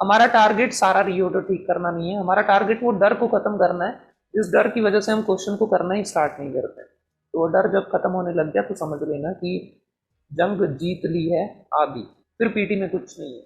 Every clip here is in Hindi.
हमारा टारगेट सारा रीऑर्डर ठीक करना नहीं है, हमारा टारगेट वो डर को खत्म करना है जिस डर की वजह से हम क्वेश्चन को करना ही स्टार्ट नहीं करते। तो वो डर जब खत्म होने लग गया तो समझ लेना कि जंग जीत ली है आदि, फिर पीटी में कुछ नहीं है।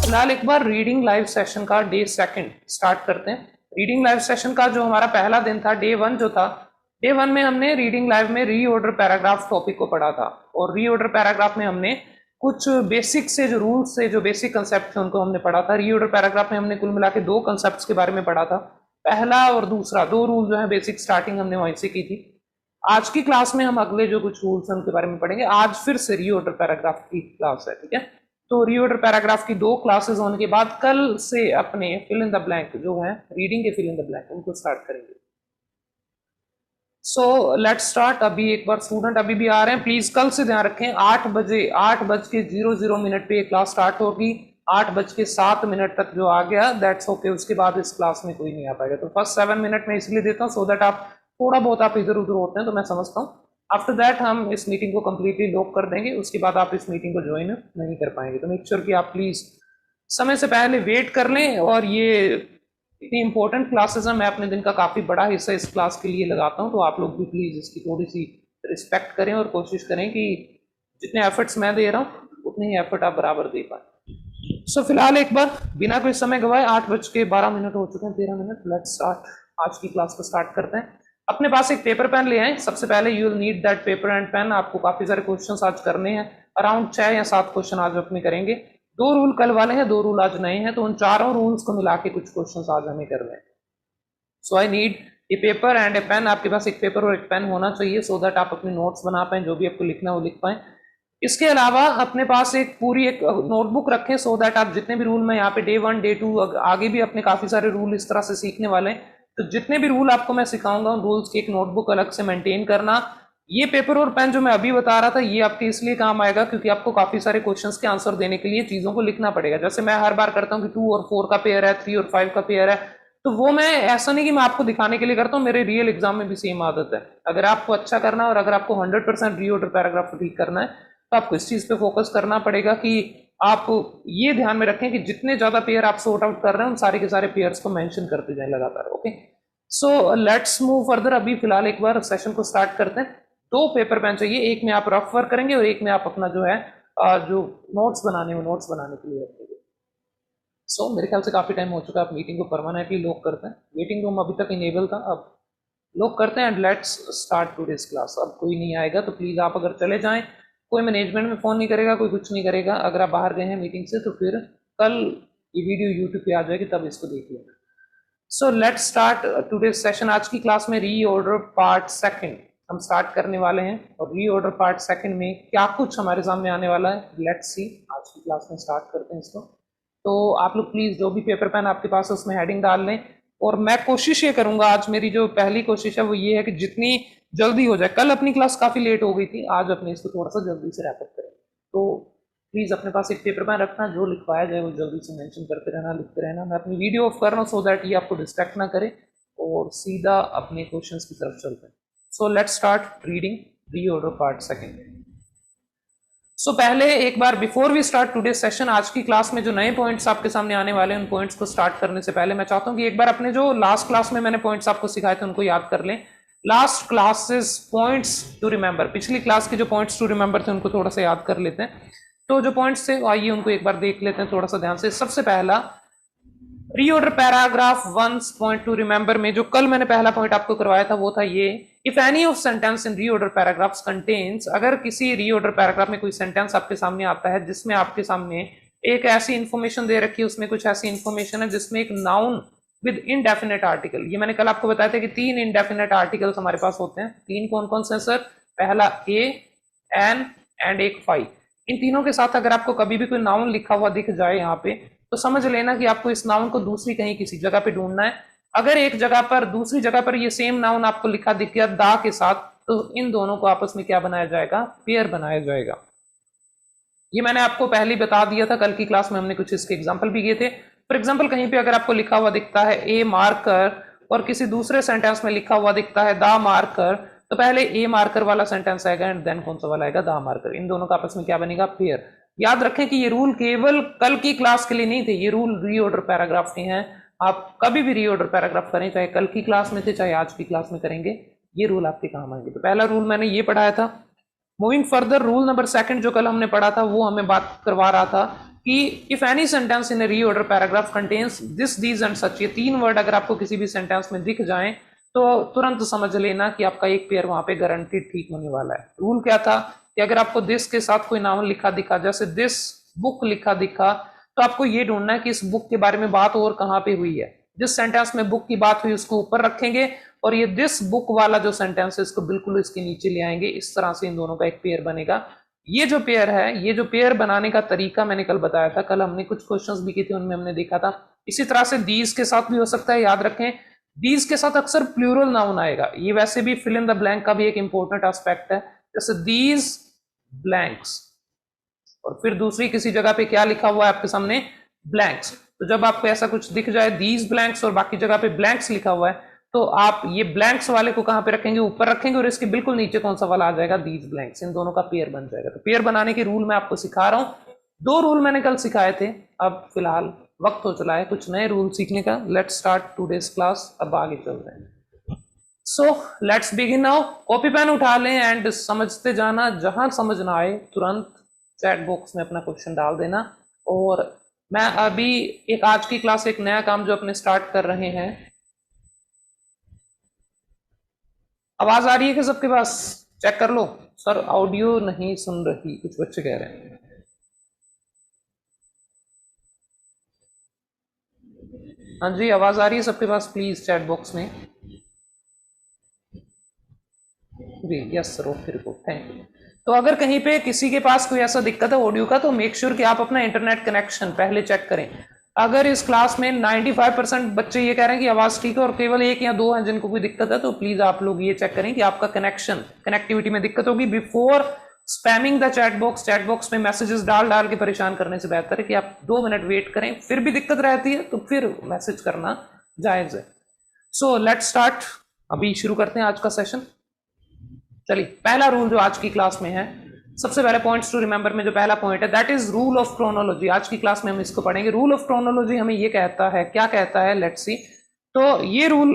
फिलहाल एक बार रीडिंग लाइव सेशन का डे सेकंड स्टार्ट करते हैं। रीडिंग लाइव सेशन का जो हमारा पहला दिन था, डे 1 जो था, डे 1 में हमने रीडिंग लाइव में रीऑर्डर पैराग्राफ टॉपिक को पढ़ा था। और रीऑर्डर पैराग्राफ में हमने कुछ बेसिक से जो रूल्स से जो बेसिक कंसेप्ट थे उनको हमने पढ़ा था। रीऑर्डर पैराग्राफ में हमने कुल मिला के 2 कंसेप्ट के बारे में पढ़ा था, पहला और दूसरा। 2 रूल जो है बेसिक स्टार्टिंग हमने वहीं से की थी। आज की क्लास में हम अगले जो कुछ रूल्स हैं उनके बारे में पढ़ेंगे। आज फिर से रीऑर्डर पैराग्राफ की क्लास है, ठीक है। तो रीऑर्डर पैराग्राफ की 2 क्लासेस होने के बाद कल से अपने फिल इन द ब्लैंक जो है रीडिंग के फिल इन द ब्लैंक उनको स्टार्ट करेंगे। सो लेट्स स्टार्ट। अभी एक बार स्टूडेंट अभी भी आ रहे हैं, प्लीज कल से ध्यान रखें 8:00 पे क्लास स्टार्ट होगी। 8:07 तक जो आ गया दैट्स ओके, उसके बाद इस क्लास में कोई नहीं आ पाएगा। तो फर्स्ट 7 मिनट में इसलिए देता हूँ सो दैट आप थोड़ा बहुत आप इधर उधर होते हैं तो मैं समझता हूँ। आफ्टर दैट हम इस मीटिंग को कंप्लीटली लॉक कर देंगे, उसके बाद आप इस मीटिंग को ज्वाइन नहीं कर पाएंगे। तो मेक श्योर कि आप प्लीज समय से पहले वेट कर लें। और ये इतनी इंपॉर्टेंट क्लासेस है, मैं अपने दिन का काफी बड़ा हिस्सा इस क्लास के लिए लगाता हूँ, तो आप लोग भी प्लीज इसकी थोड़ी सी रिस्पेक्ट करें और कोशिश करें कि जितने एफर्ट्स मैं दे रहा हूँ उतने ही एफर्ट आप बराबर दे पाए। सो फिलहाल एक बार बिना कोई समय गवाए 8:12 हो चुके हैं, 13 मिनट। लेट्स स्टार्ट, आज की क्लास को स्टार्ट करते हैं। अपने पास एक पेपर पेन ले आए। सबसे पहले you will need that paper and pen. आपको काफी सारे क्वेश्चंस आज करने हैं, अराउंड 6 या 7 क्वेश्चन आज अपने करेंगे। 2 रूल कल वाले हैं, 2 रूल आज नए हैं, तो उन चारों रूल्स को मिला के कुछ क्वेश्चंस आज हमें करने हैं। So I need a paper and a pen. आपके पास एक पेपर और एक पेन होना चाहिए सो दैट आप अपने नोट्स बना पाए, जो भी आपको लिखना है वो लिख पाए। इसके अलावा अपने पास एक पूरी एक नोटबुक रखें सो दैट आप जितने भी रूल में यहाँ पे डे 1 डे 2 आगे भी अपने काफी सारे रूल इस तरह से सीखने वाले हैं, तो जितने भी रूल आपको मैं सिखाऊंगा उन रूल्स की एक नोटबुक अलग से मेंटेन करना। ये पेपर और पेन जो मैं अभी बता रहा था ये आपके इसलिए काम आएगा क्योंकि आपको काफी सारे क्वेश्चंस के आंसर देने के लिए चीजों को लिखना पड़ेगा। जैसे मैं हर बार करता हूँ कि 2 और 4 का पेयर है, 3 और 5 का पेयर है, तो वो मैं ऐसा नहीं कि मैं आपको दिखाने के लिए करता हूँ, मेरे रियल एग्जाम में भी सेम आदत है। अगर आपको अच्छा करना है और अगर आपको 100% रीऑर्डर पैराग्राफ ठीक करना है तो आपको इस चीज पे फोकस करना पड़ेगा कि आप ये ध्यान में रखें कि जितने ज्यादा पेयर आप सॉर्ट आउट कर रहे हैं उन सारे के सारे पेयर्स को मेंशन करते जाएं लगातार। Okay, so let's move further. अभी फिलहाल एक बार सेशन को स्टार्ट करते हैं। 2 पेपर पेन चाहिए, एक में आप रफ वर्क करेंगे और एक में आप अपना जो है जो नोट्स बनाने के लिए रखेंगे। सो मेरे ख्याल से काफी टाइम हो चुका है, आप मीटिंग को परमानेंटली लॉक करते हैं। वेटिंग रूम अभी तक इनेबल था, अब लॉक करते हैं and let's start today's class. अब कोई नहीं आएगा तो प्लीज आप अगर चले जाएं, कोई मैनेजमेंट में फोन नहीं करेगा, कोई कुछ नहीं करेगा। अगर आप बाहर गए हैं मीटिंग से तो फिर कल ये वीडियो यूट्यूब पे आ जाएगी, तब इसको देख लेना। सो लेट्स स्टार्ट टुडेज सेशन। आज की क्लास में रीऑर्डर पार्ट सेकंड हम स्टार्ट करने वाले हैं और रीऑर्डर पार्ट सेकंड में क्या कुछ हमारे सामने आने वाला है लेट्स सी। आज की क्लास में स्टार्ट करते हैं इसको। तो आप लोग प्लीज जो भी पेपर पेन आपके पास है उसमें हेडिंग डाल लें। और मैं कोशिश ये करूंगा, आज मेरी जो पहली कोशिश है वो ये है कि जितनी जल्दी हो जाए। कल अपनी क्लास काफी लेट हो गई थी, आज अपने इसको थोड़ा सा जल्दी से रैप अप करें। तो प्लीज अपने पास एक पेपर पेन रखना, जो लिखवाया जाए वो जल्दी से मेंशन करते रहना, लिखते रहना। मैं अपनी वीडियो ऑफ कर रहा हूँ सो दैट ये आपको डिस्ट्रैक्ट ना करे और सीधा अपने क्वेश्चंस की तरफ चलते हैं। So let's start reading reorder part second. So पहले एक बार before we start today session, आज की क्लास में जो नए पॉइंट्स आपके सामने आने वाले हैं उन पॉइंट्स को स्टार्ट करने से पहले मैं चाहता हूं कि एक बार अपने जो लास्ट क्लास में मैंने पॉइंट्स आपको सिखाए थे उनको याद कर लें। Last classes points to remember, पिछली क्लास के जो पॉइंट्स टू रिमेंबर थे उनको थोड़ा सा याद कर लेते हैं। तो जो पॉइंट्स थे आइए उनको एक बार देख लेते हैं थोड़ा सा ध्यान से। सबसे पहला reorder paragraph 1 point two remember में जो कल मैंने पहला पॉइंट आपको करवाया था वो था ये, if any of sentence in reorder paragraphs contains, अगर किसी रीऑर्डर पैराग्राफ में कोई सेंटेंस आपके सामने आता है जिसमें आपके सामने एक ऐसी इंफॉर्मेशन दे रखी है, उसमें कुछ ऐसी इंफॉर्मेशन है जिसमें एक नाउन विद इनडेफिनेट आर्टिकल, ये मैंने कल आपको बताया था कि 3 इनडेफिनेट आर्टिकल्स हमारे पास होते हैं। 3 कौन कौन से सर? पहला ए, एन एंड एक फाई। इन तीनों के साथ अगर आपको कभी भी कोई नाउन लिखा हुआ दिख जाए यहाँ पे तो समझ लेना कि आपको इस नाउन को दूसरी कहीं किसी जगह पे ढूंढना है। अगर एक जगह पर दूसरी जगह पर ये सेम नाउन आपको लिखा दिख गया दा के साथ, तो इन दोनों को आपस में क्या बनाया जाएगा? पेयर बनाया जाएगा। ये मैंने आपको पहले बता दिया था, कल की क्लास में हमने कुछ इसके एग्जाम्पल भी किए थे। फॉर एग्जाम्पल कहीं पे अगर आपको लिखा हुआ दिखता है ए मार्कर और किसी दूसरे सेंटेंस में लिखा हुआ दिखता है दा मार्कर, तो पहले ए मार्कर वाला सेंटेंस आएगा एंड देन कौन सा वाला आएगा, द मार्कर। इन दोनों का आपस में क्या बनेगा, पेयर। याद रखें कि ये रूल केवल कल की क्लास के लिए नहीं थे, ये रूल रीऑर्डर पैराग्राफ के हैं। आप कभी भी रीऑर्डर पैराग्राफ करें, चाहे कल की क्लास में थे चाहे आज की क्लास में करेंगे, ये रूल आपके काम आएंगे। तो पहला रूल मैंने ये पढ़ाया था। Moving further, rule number second जो कल हमने पढ़ा था वो हमें बात करवा रहा था कि if any sentence in A reorder paragraph contains this, these and such, ये 3 वर्ड अगर आपको किसी भी सेंटेंस में दिख जाएं तो तुरंत समझ लेना कि आपका एक पेयर वहां पे गारंटीड ठीक होने वाला है। रूल क्या था कि अगर आपको दिस के साथ कोई नाउन लिखा दिखा, जैसे दिस बुक लिखा दिखा, तो आपको ये ढूंढना है कि इस बुक के बारे में बात और कहां पे हुई है। जिस सेंटेंस में बुक की बात हुई उसको ऊपर रखेंगे और ये दिस बुक वाला जो सेंटेंस है इसको बिल्कुल इसके नीचे ले आएंगे। इस तरह से इन दोनों का एक पेयर बनेगा। ये जो पेयर है, ये जो पेयर बनाने का तरीका मैंने कल बताया था, कल हमने कुछ क्वेश्चंस भी किए थे उनमें हमने देखा था। इसी तरह से दीज के साथ भी हो सकता है। याद रखें दीज के साथ अक्सर प्लूरल नाउन आएगा। ये वैसे भी फिल इन द ब्लैंक का भी एक इंपॉर्टेंट एस्पेक्ट है। जैसे दीज ब्लैंक्स, और फिर दूसरी किसी जगह पे क्या लिखा हुआ है आपके सामने, ब्लैंक्स। तो जब आपको ऐसा कुछ दिख जाए दीज ब्लैंक्स और बाकी जगह पे ब्लैंक्स लिखा हुआ है, तो आप ये ब्लैंक्स वाले को कहां पे रखेंगे, ऊपर रखेंगे और इसके बिल्कुल नीचे कौन सा वाला आ जाएगा, दीज ब्लैंक्स। इन दोनों का पेयर बन जाएगा। तो पेयर बनाने के रूल मैं आपको सिखा रहा हूं। 2 रूल मैंने कल सिखाए थे, अब फिलहाल वक्त हो चला है कुछ नए रूल सीखने का। Let's start today's class. अब आगे चलते हैं। So let's begin now. Copy pen उठा लें एंड समझते जाना। जहां समझ ना आए तुरंत चैट बॉक्स में अपना क्वेश्चन डाल देना। और मैं अभी एक आज की क्लास एक नया काम जो अपने स्टार्ट कर रहे हैं। आवाज आ रही है कि सबके पास? चेक कर लो। सर ऑडियो नहीं सुन रही, कुछ बच्चे कह रहे हैं। हाँ जी, आवाज आ रही है सबके पास? प्लीज चैट बॉक्स में जी, yes sir, okay report, thank you. तो अगर कहीं पे किसी के पास कोई ऐसा दिक्कत है ऑडियो का, तो मेक श्योर कि आप अपना इंटरनेट कनेक्शन पहले चेक करें। अगर इस क्लास में 95% बच्चे ये कह रहे हैं कि आवाज ठीक है और केवल 1 या 2 हैं जिनको कोई दिक्कत है, तो प्लीज आप लोग ये चेक करें कि आपका कनेक्टिविटी में दिक्कत होगी। Before spamming the chat box में मैसेजेस डाल डाल के परेशान करने से बेहतर है कि आप 2 मिनट वेट करें। फिर भी दिक्कत रहती है तो फिर मैसेज करना जायज है। सो लेट्स स्टार्ट। अभी शुरू करते हैं आज का सेशन। चलिए, पहला रूल जो आज की क्लास में है, सबसे पहले पॉइंट्स टू रिमेंबर में जो पहला पॉइंट है that is rule of chronology. आज की क्लास में हम इसको पढ़ेंगे। रूल ऑफ क्रोनोलॉजी हमें ये कहता है, क्या कहता है, लेट्स सी। तो ये रूल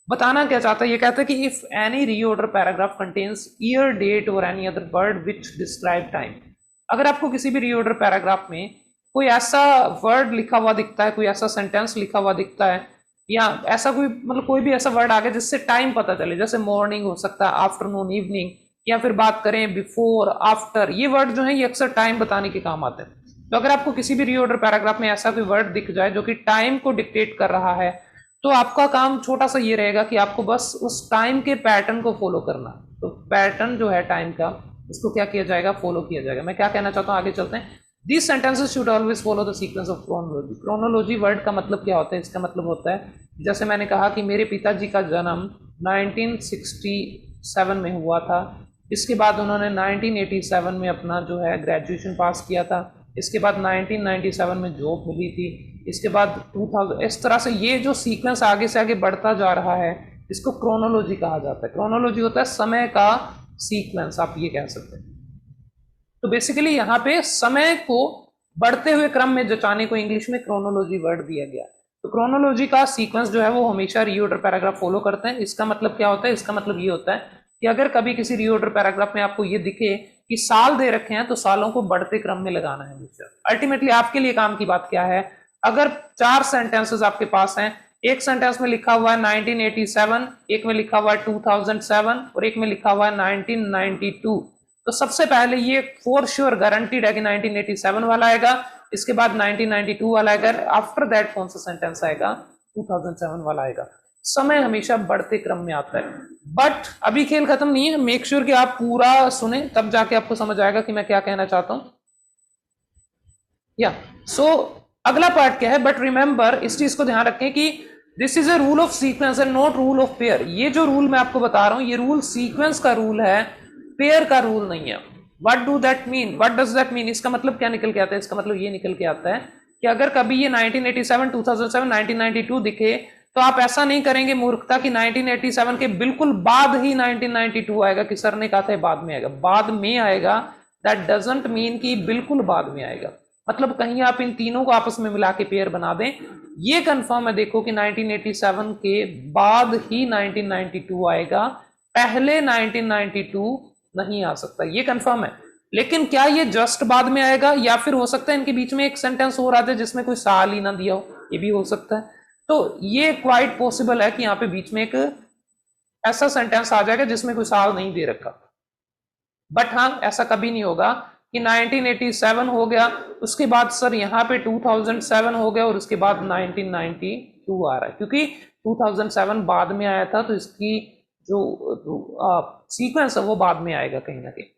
बताना क्या चाहता है, ये कहता है कि if any reorder paragraph contains year, date और any other word which describe time. अगर आपको किसी भी रीऑर्डर पैराग्राफ में कोई ऐसा वर्ड लिखा हुआ दिखता है, कोई ऐसा सेंटेंस लिखा हुआ दिखता है, या ऐसा कोई मतलब कोई भी ऐसा वर्ड आ गया जिससे टाइम पता चले, जैसे मॉर्निंग हो सकता है, आफ्टरनून, इवनिंग, या फिर बात करें बिफोर, आफ्टर, ये वर्ड जो है ये अक्सर टाइम बताने के काम आते हैं। तो अगर आपको किसी भी रीऑर्डर पैराग्राफ में ऐसा कोई वर्ड दिख जाए जो कि टाइम को डिक्टेट कर रहा है, तो आपका काम छोटा सा ये रहेगा कि आपको बस उस टाइम के पैटर्न को फॉलो करना। तो पैटर्न जो है टाइम का, उसको क्या किया जाएगा, फॉलो किया जाएगा। मैं क्या कहना चाहता हूँ, आगे चलते हैं। These sentences should always follow the sequence of chronology. Chronology word का मतलब क्या होता है? इसका मतलब होता है, जैसे मैंने कहा कि मेरे पिताजी का जन्म 1967 में हुआ था। इसके बाद उन्होंने 1987 में अपना जो है ग्रेजुएशन पास किया था। इसके बाद 1997 में जॉब मिली थी। इसके बाद 2000, इस तरह से ये जो सीक्वेंस आगे से आगे बढ़ता जा रहा है, इसको क्रोनोलॉजी कहा जाता है। क्रोनोलॉजी होता है समय का सीक्वेंस, आप ये कह सकते हैं। तो बेसिकली यहाँ पे समय को बढ़ते हुए क्रम में जचाने को इंग्लिश में क्रोनोलॉजी वर्ड दिया गया। तो क्रोनोलॉजी का सीक्वेंस जो है वो हमेशा रीऑर्डर पैराग्राफ फॉलो करते हैं। इसका मतलब क्या होता है? इसका मतलब ये होता है कि अगर कभी किसी रीऑर्डर पैराग्राफ में आपको ये दिखे कि साल दे रखे हैं, तो सालों को बढ़ते क्रम में लगाना है। अल्टीमेटली आपके लिए काम की बात क्या है? अगर 4 सेंटेंसेस आपके पास हैं, एक सेंटेंस में लिखा हुआ है 1987, एक में लिखा हुआ है 2007 और एक में लिखा हुआ है 1992, तो सबसे पहले ये फॉर श्योर गारंटीड है कि 1987 वाला आएगा, इसके बाद 1992 वाला आएगा, आफ्टर दैट कौन सा सेंटेंस आएगा, 2007 वाला आएगा। समय हमेशा बढ़ते क्रम में आता है। बट अभी खेल खत्म नहीं है, मेक श्योर कि आप पूरा सुने, तब जाके आपको समझ आएगा कि मैं क्या कहना चाहता हूं। या सो अगला पार्ट क्या है, बट रिमेंबर, इस चीज को ध्यान रखें कि this is a rule of sequence and not rule of pair. ये जो रूल मैं आपको बता रहा हूं, ये रूल सीक्वेंस का रूल है, पेयर का रूल नहीं है। What do that mean, what does that mean? इसका मतलब क्या निकल के आता है? इसका मतलब ये निकल के आता है कि अगर कभी ये 1987, 2007, 1992 दिखे, तो तो आप ऐसा नहीं करेंगे मूर्खता कि 1987 के बिल्कुल बाद ही 1992 आएगा, कि सर ने कहा था बाद में आएगा। बाद में आएगा दैट डजंट मीन कि बिल्कुल बाद में आएगा। मतलब कहीं आप इन तीनों को आपस में मिला के पेयर बना दें, ये कंफर्म है देखो कि 1987 के बाद ही 1992 आएगा, पहले 1992 नहीं आ सकता, ये कंफर्म है। लेकिन क्या ये जस्ट बाद में आएगा, या फिर हो सकता है इनके बीच में एक सेंटेंस हो रहा था जिसमें कोई साल ही ना दिया हो, ये भी हो सकता है। तो ये क्वाइट पॉसिबल है कि यहाँ पे बीच में एक ऐसा सेंटेंस आ जाएगा जिसमें कोई साल नहीं दे रखा। बट हाँ, ऐसा कभी नहीं होगा कि 1987 हो गया, उसके बाद सर यहाँ पे 2007 हो गया और उसके बाद 1992 आ रहा है, क्योंकि 2007 बाद में आया था, तो इसकी जो सीक्वेंस है वो बाद में आएगा कहीं ना कहीं।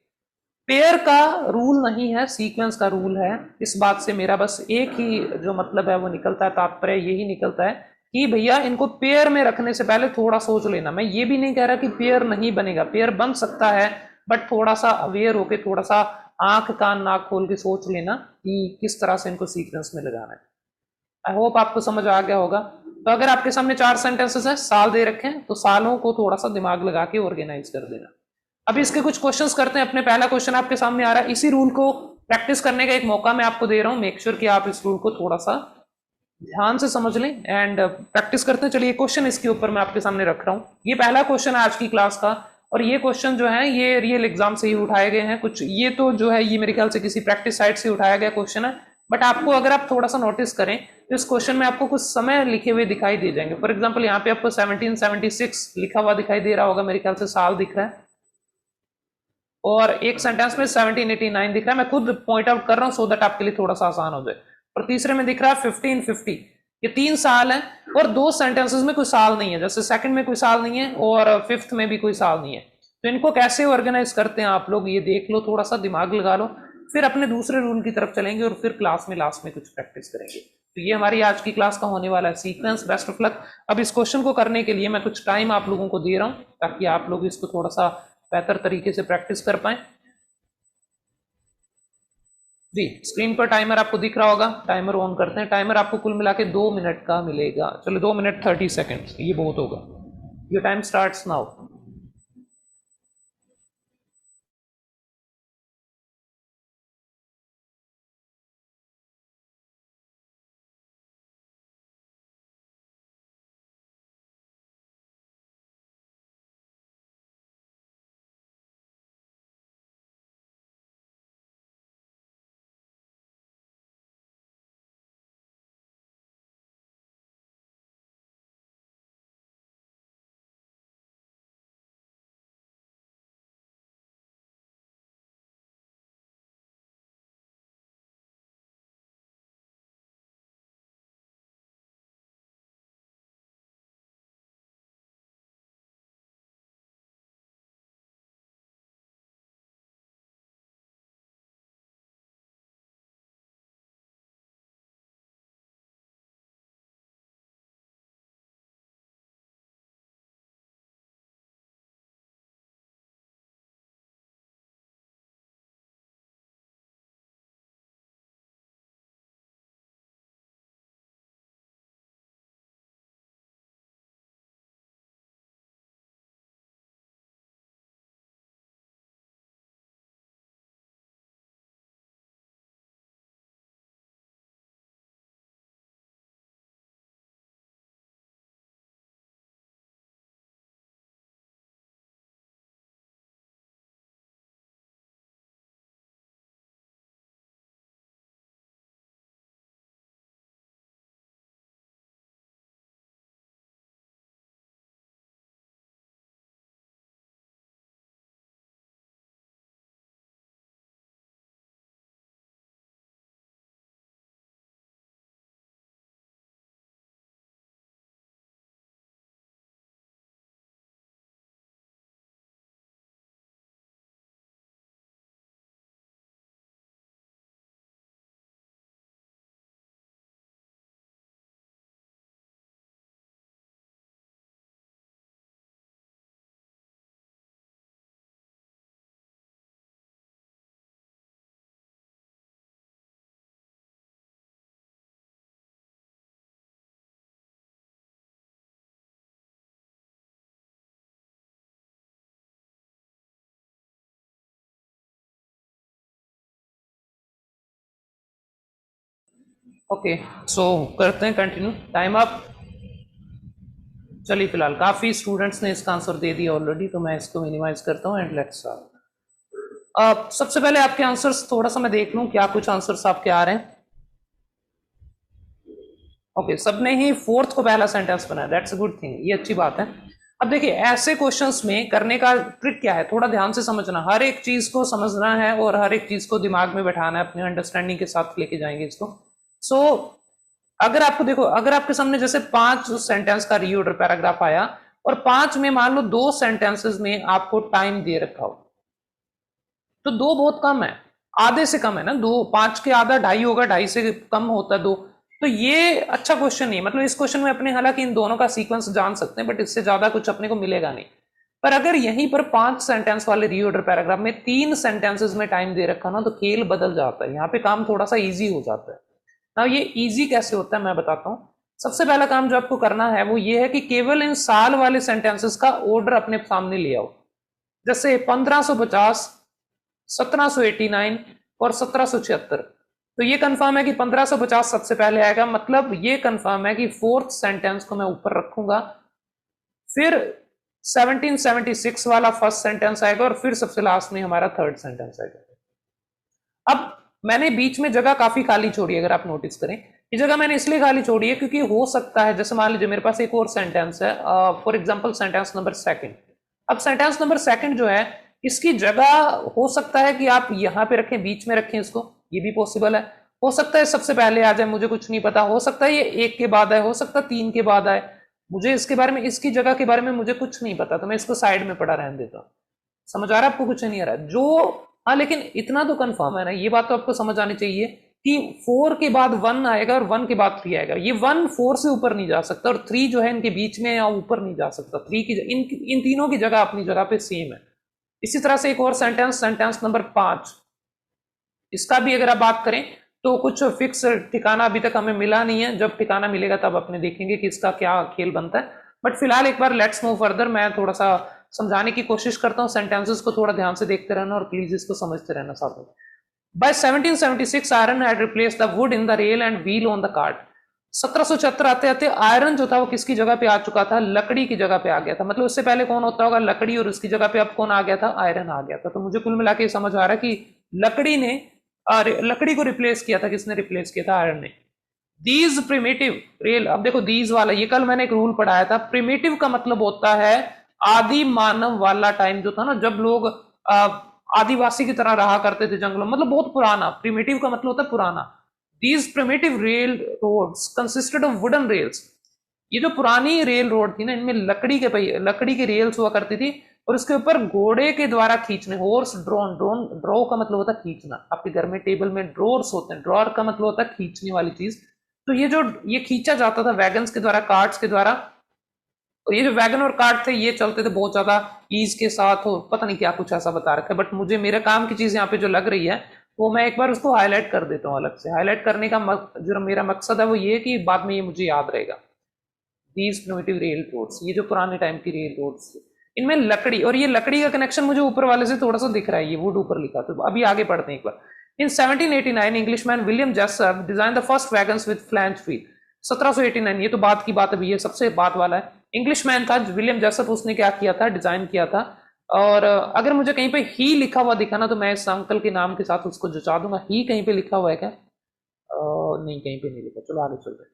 पेयर का रूल नहीं है, सीक्वेंस का रूल है। इस बात से मेरा बस एक ही जो मतलब है वो निकलता है, तात्पर्य यही निकलता है कि भैया इनको पेयर में रखने से पहले थोड़ा सोच लेना। मैं ये भी नहीं कह रहा कि पेयर नहीं बनेगा, पेयर बन सकता है, बट थोड़ा सा अवेयर होके, थोड़ा सा आंख कान नाक खोल के सोच लेना कि किस तरह से इनको सीक्वेंस में लगाना है। आई होप आपको समझ आ गया होगा। तो अगर आपके सामने 4 सेंटेंसेस हैं, साल दे रखे हैं, तो सालों को थोड़ा सा दिमाग लगा के ऑर्गेनाइज कर देना। अब इसके कुछ क्वेश्चंस करते हैं अपने। पहला क्वेश्चन आपके सामने आ रहा है, इसी रूल को प्रैक्टिस करने का एक मौका मैं आपको दे रहा हूं। मेक श्योर कि आप इस रूल को थोड़ा सा ध्यान से समझ लें एंड प्रैक्टिस करते हैं। चलिए क्वेश्चन इसके ऊपर मैं आपके सामने रख रहा हूं। ये पहला क्वेश्चन है आज की क्लास का, और ये क्वेश्चन जो है ये रियल एग्जाम से ही उठाए गए हैं कुछ। ये तो जो है ये मेरे ख्याल से किसी प्रैक्टिस साइट से उठाया गया क्वेश्चन है, बट आपको अगर आप थोड़ा सा नोटिस करें तो इस क्वेश्चन में आपको कुछ समय लिखे हुए दिखाई दे जाएंगे। फॉर एग्जाम्पल यहाँ पे आपको 1776 लिखा हुआ दिखाई दे रहा होगा, मेरे ख्याल से साल दिख रहा है, और एक सेंटेंस में 1789 दिख रहा है। मैं खुद पॉइंट आउट कर रहा हूं सो दैट आपके लिए थोड़ा सा आसान हो जाए। और तीसरे में दिख रहा है 1550। ये 3 साल है, और 2 सेंटेंसेस में कोई साल नहीं है, जैसे सेकंड में कोई साल नहीं है और फिफ्थ में भी कोई साल नहीं है। तो इनको कैसे ऑर्गेनाइज करते हैं आप लोग, ये देख लो, थोड़ा सा दिमाग लगा लो, फिर अपने दूसरे रूल की तरफ चलेंगे और फिर क्लास में लास्ट में कुछ प्रैक्टिस करेंगे। तो ये हमारी आज की क्लास का होने वाला है सीक्वेंस। Best of luck. अब इस क्वेश्चन को करने के लिए मैं कुछ टाइम आप लोगों को दे रहा हूं, ताकि आप लोग इसको थोड़ा सा बेहतर तरीके से प्रैक्टिस कर पाए। जी, स्क्रीन पर टाइमर आपको दिख रहा होगा, टाइमर ऑन करते हैं। टाइमर आपको कुल मिला के 2 मिनट का मिलेगा। चलो 2 मिनट 30 सेकेंड, ये बहुत होगा। Your time starts now. Okay, so करते हैं कंटिन्यू, टाइम अप। चलिए फिलहाल काफी स्टूडेंट्स ने इसका आंसर दे दिया ऑलरेडी, तो मैं इसको मिनिमाइज करता हूँ एंड लेट्स स्टार्ट। सबसे पहले आपके आंसर्स थोड़ा सा मैं देख लूं, क्या कुछ आंसर्स आपके आ रहे हैं। ओके, सबने ही फोर्थ को पहला सेंटेंस बनाया, दैट्स अ गुड थिंग, ये अच्छी बात है। अब देखिए ऐसे क्वेश्चंस में करने का ट्रिक क्या है, थोड़ा ध्यान से समझना, हर एक चीज को समझना है और हर एक चीज को दिमाग में बैठाना है, अपनी अंडरस्टैंडिंग के साथ लेके जाएंगे इसको। सो अगर आपको देखो, अगर आपके सामने जैसे 5 सेंटेंस का रीऑर्डर पैराग्राफ आया और 5 में मान लो 2 सेंटेंसेस में आपको टाइम दे रखा हो, तो 2 बहुत कम है, आधे से कम है ना, 2 5 के आधा 2.5 होगा, 2.5 से कम होता है 2। तो ये अच्छा क्वेश्चन नहीं है, मतलब इस क्वेश्चन में अपने हालांकि इन दोनों का सीक्वेंस जान सकते हैं, बट इससे ज्यादा कुछ अपने को मिलेगा नहीं। पर अगर यहीं पर 5 सेंटेंस वाले रीऑर्डर पैराग्राफ में 3 सेंटेंसेस में टाइम दे रखा ना, तो खेल बदल जाता है, यहाँ पे काम थोड़ा सा ईजी हो जाता है ना। ये ईजी कैसे होता है मैं बताता हूँ। सबसे पहला काम जो आपको करना है वो ये है कि केवल इन साल वाले सेंटेंसेस का ऑर्डर अपने सामने ले आओ। जैसे 1550, 1789 और 1776, तो ये कंफर्म है कि 1550 सबसे पहले आएगा, मतलब ये कंफर्म है कि फोर्थ सेंटेंस को मैं ऊपर रखूंगा, फिर 1776 वाला फर्स्ट सेंटेंस आएगा और फिर सबसे लास्ट में हमारा थर्ड सेंटेंस आएगा। अब मैंने बीच में जगह काफी खाली छोड़ी, अगर आप नोटिस करें, ये जगह मैंने इसलिए खाली छोड़ी है क्योंकि हो सकता है, जैसे मान लीजिए मेरे पास एक और सेंटेंस है, for example sentence number second. अब सेंटेंस नंबर सेकंड जो है, इसकी जगह हो सकता है कि आप यहां पे रखें, बीच में रखें इसको, ये भी पॉसिबल है। हो सकता है सबसे पहले आ जाए, मुझे कुछ नहीं पता, हो सकता है ये 1 के बाद आए, हो सकता है 3 के बाद आए, मुझे इसके बारे में, इसकी जगह के बारे में मुझे कुछ नहीं पता, तो मैं इसको साइड में पड़ा रहने देता हूं। समझ आ रहा है आपको, कुछ नहीं आ रहा है जो, हाँ लेकिन इतना तो कंफर्म है ना, ये बात तो आपको समझ आनी चाहिए कि 4 के बाद 1 आएगा और 1 के बाद 3 आएगा, ये 1 4 से ऊपर नहीं जा सकता और 3 जो है इनके बीच में या ऊपर नहीं जा सकता। 3 की इन तीनों की जगह अपनी जगह पे सेम है। इसी तरह से एक और सेंटेंस, सेंटेंस नंबर 5, इसका भी अगर आप बात करें तो कुछ फिक्स ठिकाना अभी तक हमें मिला नहीं है, जब ठिकाना मिलेगा तब अपने देखेंगे कि इसका क्या खेल बनता है। बट फिलहाल एक बार लेट्स मूव फर्दर, मैं थोड़ा सा समझाने की कोशिश करता हूँ, सेंटेंसेस को थोड़ा ध्यान से देखते रहना और प्लीज इसको समझते रहना साथ में। By 1776 iron had replace the wood in the rail and wheel on the cart. 1776 आते आते आयरन जो था वो किसकी जगह पे आ चुका था, लकड़ी की जगह पे आ गया था। मतलब उससे पहले कौन होता होगा, लकड़ी, और उसकी जगह पे अब कौन आ गया था, आयरन आ गया था। तो मुझे कुल मिला के समझ आ रहा है कि लकड़ी को रिप्लेस किया था, किसने रिप्लेस किया था, आयरन ने। दीज प्रिमेटिव रेल, अब देखो दीज वाला, ये कल मैंने एक रूल पढ़ाया था, प्रिमेटिव का मतलब होता है आदि मानव वाला टाइम जो था ना, जब लोग आदिवासी की तरह रहा करते थे जंगलों, मतलब बहुत पुराना। प्रिमेटिव का मतलब होता है पुराना। These primitive rail roads consisted of wooden rails, ये जो पुरानी रेल रोड थी ना, इनमें लकड़ी के रेल्स हुआ करती थी और उसके ऊपर घोड़े के द्वारा खींचने, हॉर्स ड्रोन, ड्रॉ का मतलब होता है खींचना, आपके घर में टेबल में ड्रॉर्स होते हैं, ड्रॉर का मतलब होता है खींचने वाली चीज। तो ये खींचा जाता था वैगन्स के द्वारा, कार्ट्स के द्वारा। और ये जो वैगन और कार्ट थे ये चलते थे बहुत ज्यादा ईज के साथ, और पता नहीं क्या कुछ ऐसा बता रखा है, बट मुझे मेरे काम की चीज यहाँ पे जो लग रही है वो मैं एक बार उसको हाईलाइट कर देता हूँ अलग से। हाईलाइट करने का जो मेरा मकसद है वो ये कि बाद में ये मुझे याद रहेगा। दीज प्रिमिटिव रेल रोड्स, ये जो पुराने टाइम की रेल रोड्स, इनमें लकड़ी, और ये लकड़ी का कनेक्शन मुझे ऊपर वाले से थोड़ा सा दिख रहा है, ये वुड ऊपर लिखा, तो अभी आगे पढ़ते हैं एक बार। इन 1789 Englishman William Jessop design the first wagons with flange wheel. 1789, ये तो बात की बात, अभी ये सबसे बात वाला है। इंग्लिशमैन था विलियम जेसप, उसने क्या किया था, डिजाइन किया था। और अगर मुझे कहीं पे ही लिखा हुआ दिखा ना, तो मैं इस अंकल के नाम के साथ उसको जचा दूंगा। ही कहीं पे लिखा हुआ है क्या? नहीं, कहीं पे नहीं लिखा, चलो आगे चलते हैं।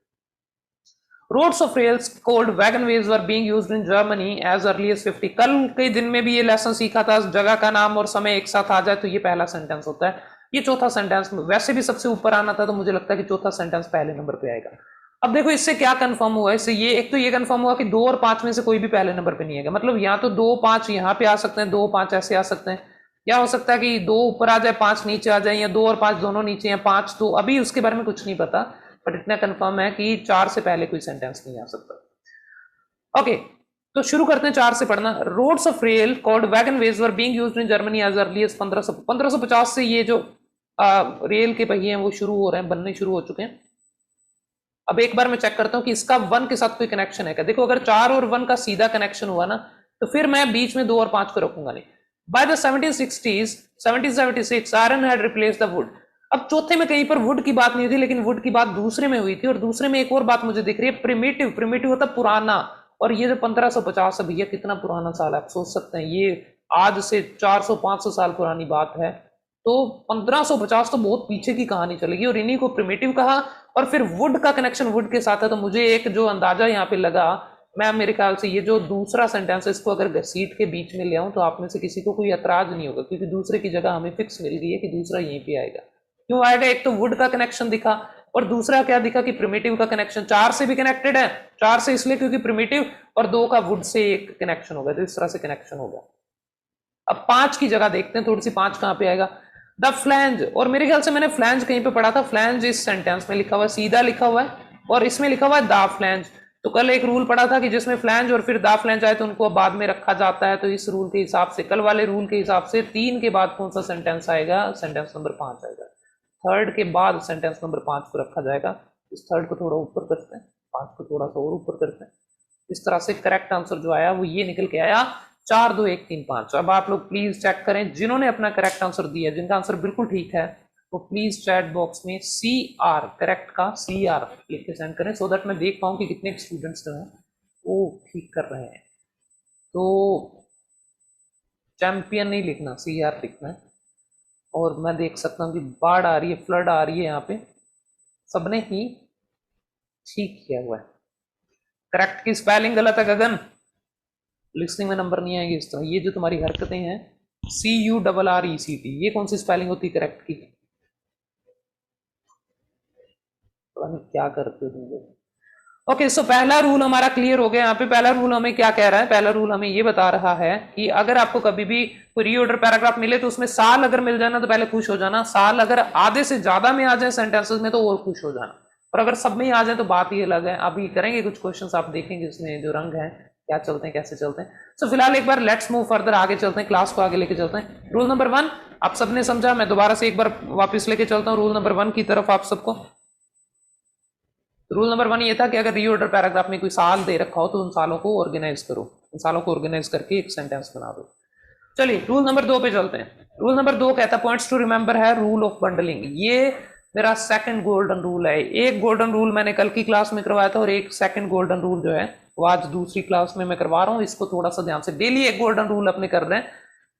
Roads of rails called wagonways were being used in Germany as early as 50। कल के दिन में भी ये लेसन सीखा था, जगह का नाम और समय एक साथ आ जाए तो ये पहला सेंटेंस होता है। ये चौथा सेंटेंस वैसे भी सबसे ऊपर आना था, तो मुझे लगता है कि चौथा सेंटेंस पहले नंबर पे आएगा। अब देखो इससे क्या कंफर्म हुआ, इससे ये, एक तो ये कंफर्म हुआ कि 2 और 5 में से कोई भी पहले नंबर पे नहीं आएगा। मतलब या तो 2 5 यहाँ पे आ सकते हैं, 2 5 ऐसे आ सकते हैं, या हो सकता है कि 2 ऊपर आ जाए 5 नीचे आ जाए, या 2 और 5 दोनों नीचे, या 5 तो अभी उसके बारे में कुछ नहीं पता, बट इतना कंफर्म है कि 4 से पहले कोई सेंटेंस नहीं आ सकता। ओके, तो शुरू करते हैं 4 से पढ़ना। Roads of rail called wagonways were being used in Germany as early as 1550 से ये जो रेल के पहिए हैं वो शुरू हो रहे हैं, बनने शुरू हो चुके हैं। अब एक बार मैं चेक करता हूं कि इसका 1 के साथ कोई कनेक्शन है क्या। देखो अगर 4 और 1 का सीधा कनेक्शन हुआ ना, तो फिर मैं बीच में 2 और 5 को रखूंगा नहीं। By the 1760s 1776 iron had replace the would. अब चौथे में कहीं पर वुड की बात नहीं हुई थी, लेकिन वुड की बात दूसरे में हुई थी, और दूसरे में एक और बात मुझे दिख रही है, प्रिमिटिव। प्रिमिटिव होता पुराना, और ये जो 1550 है भैया, कितना पुराना साल है, आप सोच सकते हैं, ये आज से 400-500 साल पुरानी बात है। तो 1550 तो बहुत पीछे की कहानी चलेगी, और इन्हीं को प्रिमिटिव कहा। और फिर वुड का कनेक्शन वुड के साथ है, तो मुझे एक जो अंदाजा यहाँ पे लगा, मैं मेरे ख्याल से ये जो दूसरा सेंटेंस है, इसको अगर घसीट के बीच में ले आऊं तो आप में से किसी को कोई एतराज नहीं होगा, क्योंकि दूसरे की जगह हमें फिक्स मिल गई है कि दूसरा यहीं पे आएगा। क्यों आएगा? एक तो वुड का कनेक्शन दिखा, और दूसरा क्या दिखा कि प्रिमिटिव का कनेक्शन। 4 से भी कनेक्टेड है, 4 से इसलिए क्योंकि प्रिमिटिव, और 2 का वुड से एक कनेक्शन हो गया, तो इस तरह से कनेक्शन हो गया। अब 5 की जगह देखते हैं थोड़ी सी, 5 कहां पे आएगा? The flange. और मेरे ख्याल से मैंने फ्लैंज कहीं पे पढ़ा था, फ्लैंज इस सेंटेंस में लिखा हुआ है, सीधा लिखा हुआ है, और इसमें लिखा हुआ है द फ्लैंज। तो कल एक रूल पढ़ा था कि जिसमें फ्लैंज और फिर द फ्लैंज आए तो उनको बाद में रखा जाता है। तो इस रूल के हिसाब से, कल वाले रूल के हिसाब से, 3 के बाद कौन सा सेंटेंस आएगा? सेंटेंस नंबर 5 आएगा। थर्ड के बाद सेंटेंस नंबर 5 को रखा जाएगा। इस थर्ड को थोड़ा ऊपर करते हैं, 5 को थोड़ा सा और ऊपर करते हैं। इस तरह से करेक्ट आंसर जो आया वो ये निकल के आया, 4 2 1 3 5। अब आप लोग प्लीज चेक करें, जिन्होंने अपना करेक्ट आंसर दिया, जिनका आंसर बिल्कुल ठीक है, वो प्लीज चैट बॉक्स में CR, करेक्ट का CR लिख के सेंड करें, सो दैट मैं देख पाऊं कि कितने स्टूडेंट्स जो हैं वो ठीक कर रहे हैं। तो चैंपियन नहीं लिखना, CR लिखना है। और मैं देख सकता हूँ कि बाढ़ आ रही है, फ्लड आ रही है, यहाँ पे सबने ही ठीक किया हुआ है। करेक्ट की स्पेलिंग गलत है गगन, लिस्टिंग में नंबर नहीं आएंगे इस तरह। ये जो तुम्हारी हरकतें हैं, CURRECT, ये कौन सी स्पेलिंग होती है करेक्ट की? पता नहीं क्या करते हो तुम लोग। ओके, सो पहला रूल हमारा क्लियर हो गया। यहाँ पे पहला रूल हमें क्या कह रहा है? पहला रूल हमें ये बता रहा है कि अगर आपको कभी भी कोई रीऑर्डर पैराग्राफ मिले तो उसमें साल अगर मिल जाना तो पहले खुश हो जाना, साल अगर आधे से ज्यादा में आ जाए सेंटेंसेस में तो और खुश हो जाना, और अगर सब में ही आ जाए तो बात ही अलग है। अभी करेंगे कुछ क्वेश्चंस, आप देखेंगे इसमें जो रंग है क्या चलते हैं, कैसे चलते हैं। सो फिलहाल एक बार लेट्स मूव फर्दर, आगे चलते हैं, क्लास को आगे लेके चलते हैं। रूल नंबर 1 आप सबने समझा, मैं दोबारा से एक बार वापस लेके चलता हूँ रूल नंबर 1 की तरफ आप सबको। रूल नंबर 1 ये था कि अगर रीऑर्डर पैराग्राफ में कोई साल दे रखा हो तो उन सालों को ऑर्गेनाइज करो, उन सालों को ऑर्गेनाइज करके एक सेंटेंस बना दो। चलिए रूल नंबर 2 पे चलते हैं। रूल नंबर 2 कहता है, पॉइंट्स टू रिमेंबर है, रूल ऑफ बंडलिंग। ये मेरा सेकंड गोल्डन रूल है। एक गोल्डन रूल मैंने कल की क्लास में करवाया था, और एक सेकंड गोल्डन रूल जो है वो आज दूसरी क्लास में मैं करवा रहा हूँ। इसको थोड़ा सा ध्यान से, डेली एक गोल्डन रूल अपने कर रहे हैं।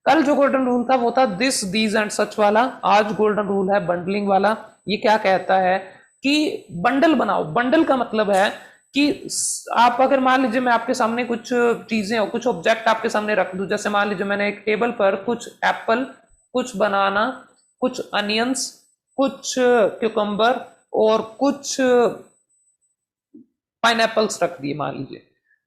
कल जो गोल्डन रूल था वो था दिस, दीज एंड सच वाला। आज गोल्डन रूल है बंडलिंग वाला। ये क्या कहता है कि बंडल बनाओ। बंडल का मतलब है कि आप अगर मान लीजिए मैं आपके सामने कुछ चीजें, कुछ ऑब्जेक्ट आपके सामने रख दूं, जैसे मान लीजिए मैंने एक टेबल पर कुछ एप्पल, कुछ बनाना, कुछ अनियंस, कुछ क्यूकम्बर और कुछ पाइनएप्पल्स रख दिए मान लीजिए।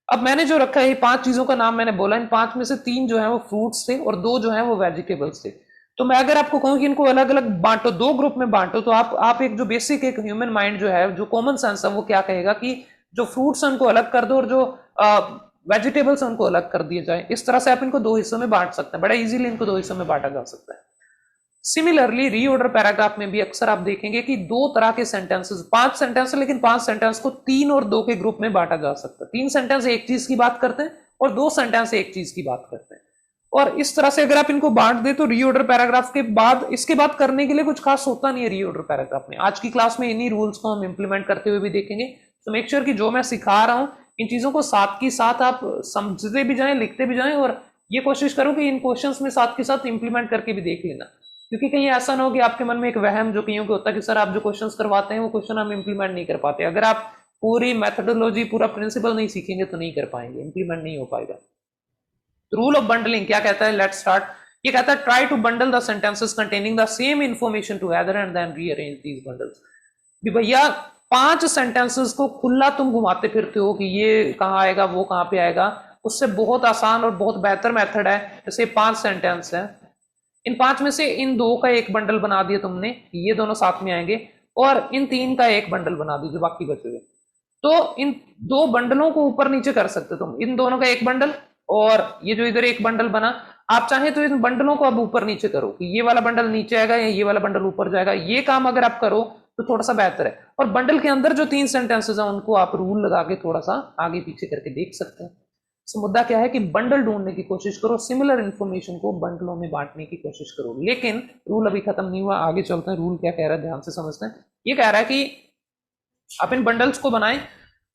अब मैंने जो रखा है, ये 5 चीजों का नाम मैंने बोला, इन 5 में से 3 जो है वो फ्रूट्स थे और 2 जो है वो वेजिटेबल्स थे। तो मैं अगर आपको कहूं कि इनको अलग अलग बांटो, 2 ग्रुप में बांटो, तो आप एक जो बेसिक एक ह्यूमन माइंड जो है, जो कॉमन सेंस है, वो क्या कहेगा कि जो फ्रूट्स है उनको अलग कर दो और जो वेजिटेबल्स है उनको अलग कर दिए जाए। इस तरह से आप इनको 2 हिस्सों में बांट सकते हैं, बड़ा इजीली इनको 2 हिस्सों में बांटा जा सकता है। सिमिलरली रीऑर्डर पैराग्राफ में भी अक्सर आप देखेंगे कि 2 तरह के सेंटेंसेस, 5 सेंटेंस है, लेकिन 5 सेंटेंस को 3 और 2 के ग्रुप में बांटा जा सकता है। 3 सेंटेंस एक चीज की बात करते हैं और 2 सेंटेंस एक चीज की बात करते हैं। और इस तरह से अगर आप इनको बांट दे तो रीऑर्डर पैराग्राफ के बाद, इसके बाद करने के लिए कुछ खास होता नहीं है रीऑर्डर पैराग्राफ में। आज की क्लास में इन्हीं रूल्स को हम इंप्लीमेंट करते हुए भी देखेंगे। तो मेक श्योर कि जो मैं सिखा रहा हूं इन चीजों को साथ की साथ आप समझते भी जाएं, लिखते भी जाएं, और ये कोशिश करो कि इन क्वेश्चंस में साथ के साथ इंप्लीमेंट करके भी देख लेना। क्योंकि कहीं ऐसा ना हो कि आपके मन में एक वहम जो कईयों को होता है कि सर आप जो क्वेश्चंस करवाते हैं वो क्वेश्चन हम इंप्लीमेंट नहीं कर पाते। अगर आप पूरी मेथोडोलॉजी, पूरा प्रिंसिपल नहीं सीखेंगे तो नहीं कर पाएंगे, इंप्लीमेंट नहीं हो पाएगा। रूल ऑफ बंडलिंग क्या कहता है? Let's start. ये कहता है try to bundle the sentences containing the same information together and then rearrange these bundles. भी भैया 5 सेंटेंसेस को खुला तुम घुमाते फिरते हो कि ये कहाँ आएगा, वो कहाँ पे आएगा। उससे बहुत आसान और बहुत बेहतर मेथड है, जैसे 5 सेंटेंस है, इन 5 में से इन 2 का एक बंडल बना दिया तुमने, ये दोनों साथ में आएंगे, और इन 3 का एक बंडल बना दीजिए बाकी बचे हुए। तो इन 2 बंडलों को ऊपर नीचे कर सकते तुम, इन दोनों का एक बंडल और ये जो इधर एक बंडल बना। आप चाहे तो इन बंडलों को अब ऊपर नीचे करो कि ये वाला बंडल नीचे आएगा या ये वाला बंडल ऊपर जाएगा। ये काम अगर आप करो तो थोड़ा सा बेहतर है। और बंडल के अंदर जो 3 सेंटेंसेस हैं उनको आप रूल लगा के थोड़ा सा आगे पीछे करके देख सकते हैं। So, मुद्दा क्या है कि बंडल ढूंढने की कोशिश करो, सिमिलर इन्फॉर्मेशन को बंडलों में बांटने की कोशिश करो। लेकिन रूल अभी खत्म नहीं हुआ, आगे चलते हैं। रूल क्या कह रहा है ध्यान से समझते हैं। ये कह रहा है कि आप इन बंडल्स को बनाएं,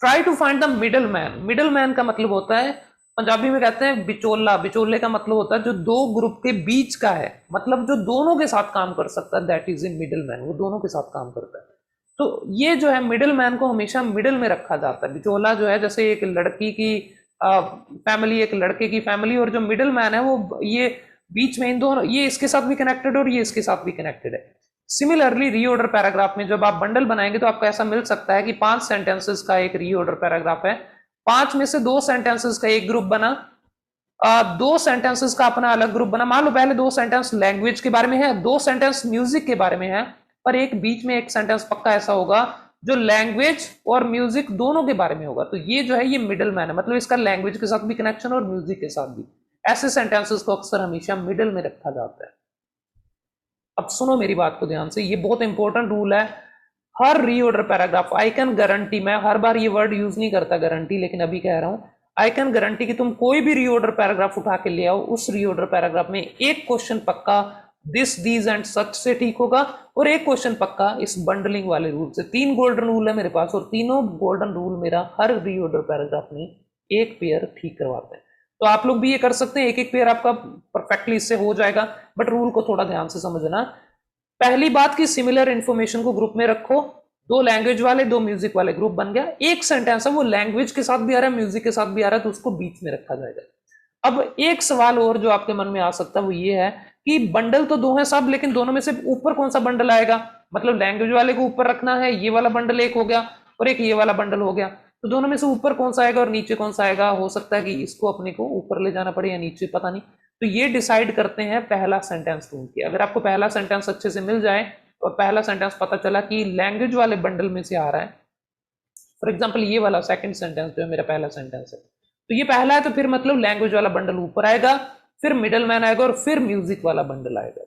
try to find the middle man. Middle man का मतलब होता है, पंजाबी में कहते हैं बिचोला। बिचोले का मतलब होता है जो दो ग्रुप के बीच का है, मतलब जो दोनों के साथ काम कर सकता है, that is a middle man. वो दोनों के साथ काम करता है। तो ये जो है मिडिल मैन को हमेशा मिडिल में रखा जाता है। बिचौला जो है जैसे एक लड़की की फैमिली, एक लड़के की फैमिली, और जो मिडिल मैन है वो ये बीच में, इन दोनों, ये इसके साथ भी कनेक्टेड और ये इसके साथ भी कनेक्टेड है। सिमिलरली रीऑर्डर पैराग्राफ में जब आप बंडल बनाएंगे तो आपको ऐसा मिल सकता है कि 5 सेंटेंसेस का एक रीऑर्डर पैराग्राफ है, 5 में से 2 सेंटेंसेस का एक ग्रुप बना, 2 सेंटेंसेस का अपना अलग ग्रुप बना। मान लो पहले 2 सेंटेंस लैंग्वेज के बारे में है, 2 सेंटेंस म्यूजिक के बारे में है, पर एक बीच में एक सेंटेंस पक्का ऐसा होगा जो लैंग्वेज और म्यूजिक दोनों के बारे में होगा। तो ये जो है ये मिडिल मैन है, मतलब इसका लैंग्वेज के साथ भी कनेक्शन और म्यूजिक के साथ भी। ऐसे सेंटेंसेस को अक्सर हमेशा मिडिल में रखा जाता है। अब सुनो मेरी बात को ध्यान से, ये बहुत इंपॉर्टेंट रूल है। हर reorder paragraph, I can guarantee, मैं हर बार ये वर्ड यूज नहीं करता गारंटी, लेकिन अभी कह रहा हूं आई कैन गारंटी कि तुम कोई भी रीऑर्डर पैराग्राफ उठा के ले आओ, उस रीऑर्डर पैराग्राफ में एक क्वेश्चन पक्का दिस दीज एंड सच से ठीक होगा, और एक क्वेश्चन पक्का इस बंडलिंग वाले रूल से। 3 गोल्डन रूल है मेरे पास, और तीनों गोल्डन रूल मेरा हर रीऑर्डर पैराग्राफ में एक पेयर ठीक करवाते हैं। तो आप लोग भी ये कर सकते हैं, एक एक पेयर आपका परफेक्टली इससे हो जाएगा। बट रूल को थोड़ा ध्यान से समझना। पहली बात की सिमिलर इंफॉर्मेशन को ग्रुप में रखो, 2 लैंग्वेज वाले 2 म्यूजिक वाले ग्रुप बन गया। एक सेंटेंस है वो लैंग्वेज के साथ भी आ रहा है, म्यूजिक के साथ भी आ रहा है, तो उसको बीच में रखा जाएगा। अब एक सवाल और जो आपके मन में आ सकता है वो ये है कि बंडल तो 2 हैं सब, लेकिन दोनों में से ऊपर कौन सा बंडल आएगा? मतलब लैंग्वेज वाले को ऊपर रखना है, ये वाला बंडल एक हो गया और एक ये वाला बंडल हो गया, तो दोनों में से ऊपर कौन सा आएगा और नीचे कौन सा आएगा? हो सकता है कि इसको अपने को ऊपर ले जाना पड़े या नीचे, पता नहीं। तो ये डिसाइड करते हैं पहला सेंटेंस ढूंढ के। अगर आपको पहला सेंटेंस अच्छे से मिल जाए और पहला सेंटेंस पता चला कि लैंग्वेज वाले बंडल में से आ रहा है, फॉर एग्जाम्पल ये वाला सेकंड सेंटेंस जो है मेरा पहला सेंटेंस है, तो ये पहला है, तो फिर मतलब लैंग्वेज वाला बंडल ऊपर आएगा, फिर मिडल मैन आएगा और फिर म्यूजिक वाला बंडल आएगा।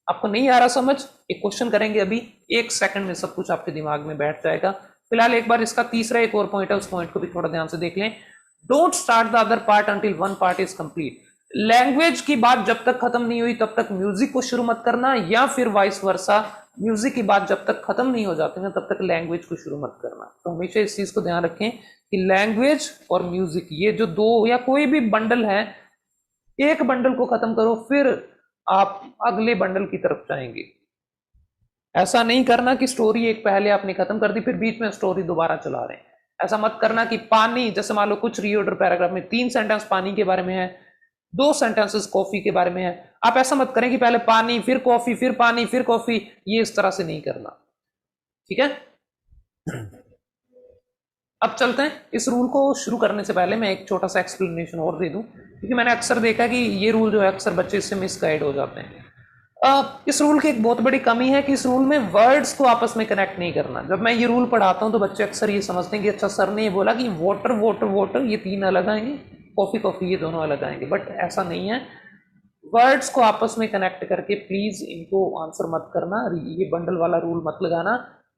आपको नहीं आ रहा समझ? एक क्वेश्चन करेंगे अभी, 1 सेकंड में सब कुछ आपके दिमाग में बैठ जाएगा। फिलहाल एक बार इसका तीसरा एक और पॉइंट है, उस पॉइंट को भी थोड़ा ध्यान से देख लें। Don't start the other part until one part is complete. Language की बात जब तक खत्म नहीं हुई तब तक म्यूजिक को शुरू मत करना, या फिर वाइस वर्सा, म्यूजिक की बात जब तक खत्म नहीं हो जाती ना तब तक लैंग्वेज को शुरू मत करना। तो हमेशा इस चीज को ध्यान रखें कि लैंग्वेज और म्यूजिक ये जो 2 या कोई भी बंडल है, एक बंडल को खत्म करो फिर आप अगले बंडल की तरफ जाएंगे। ऐसा नहीं करना कि स्टोरी एक पहले आपने खत्म कर दी फिर बीच में स्टोरी दोबारा चला रहे हैं। ऐसा मत करना कि पानी, जैसे मान लो कुछ रीऑर्डर पैराग्राफ में 3 सेंटेंस पानी के बारे में है, 2 सेंटेंसेस कॉफी के बारे में है। आप ऐसा मत करें कि पहले पानी फिर कॉफी फिर पानी फिर कॉफी, ये इस तरह से नहीं करना, ठीक है। अब चलते हैं, इस रूल को शुरू करने से पहले मैं एक छोटा सा एक्सप्लेनेशन और दे दूं, क्योंकि मैंने अक्सर देखा कि ये रूल जो है अक्सर बच्चे इससे मिसगाइड हो जाते हैं। इस रूल की एक बहुत बड़ी कमी है कि इस रूल में वर्ड्स को आपस में कनेक्ट नहीं करना। जब मैं ये रूल पढ़ाता हूं तो बच्चे अक्सर ये समझते हैं कि अच्छा सर ने ये बोला कि वाटर वाटर वाटर ये 3 अलग आएंगे, कॉफी कॉफी ये दोनों अलग आएंगे, बट ऐसा नहीं है। वर्ड्स को आपस में कनेक्ट करके प्लीज इनको आंसर मत करना, ये बंडल वाला रूल मत लगाना।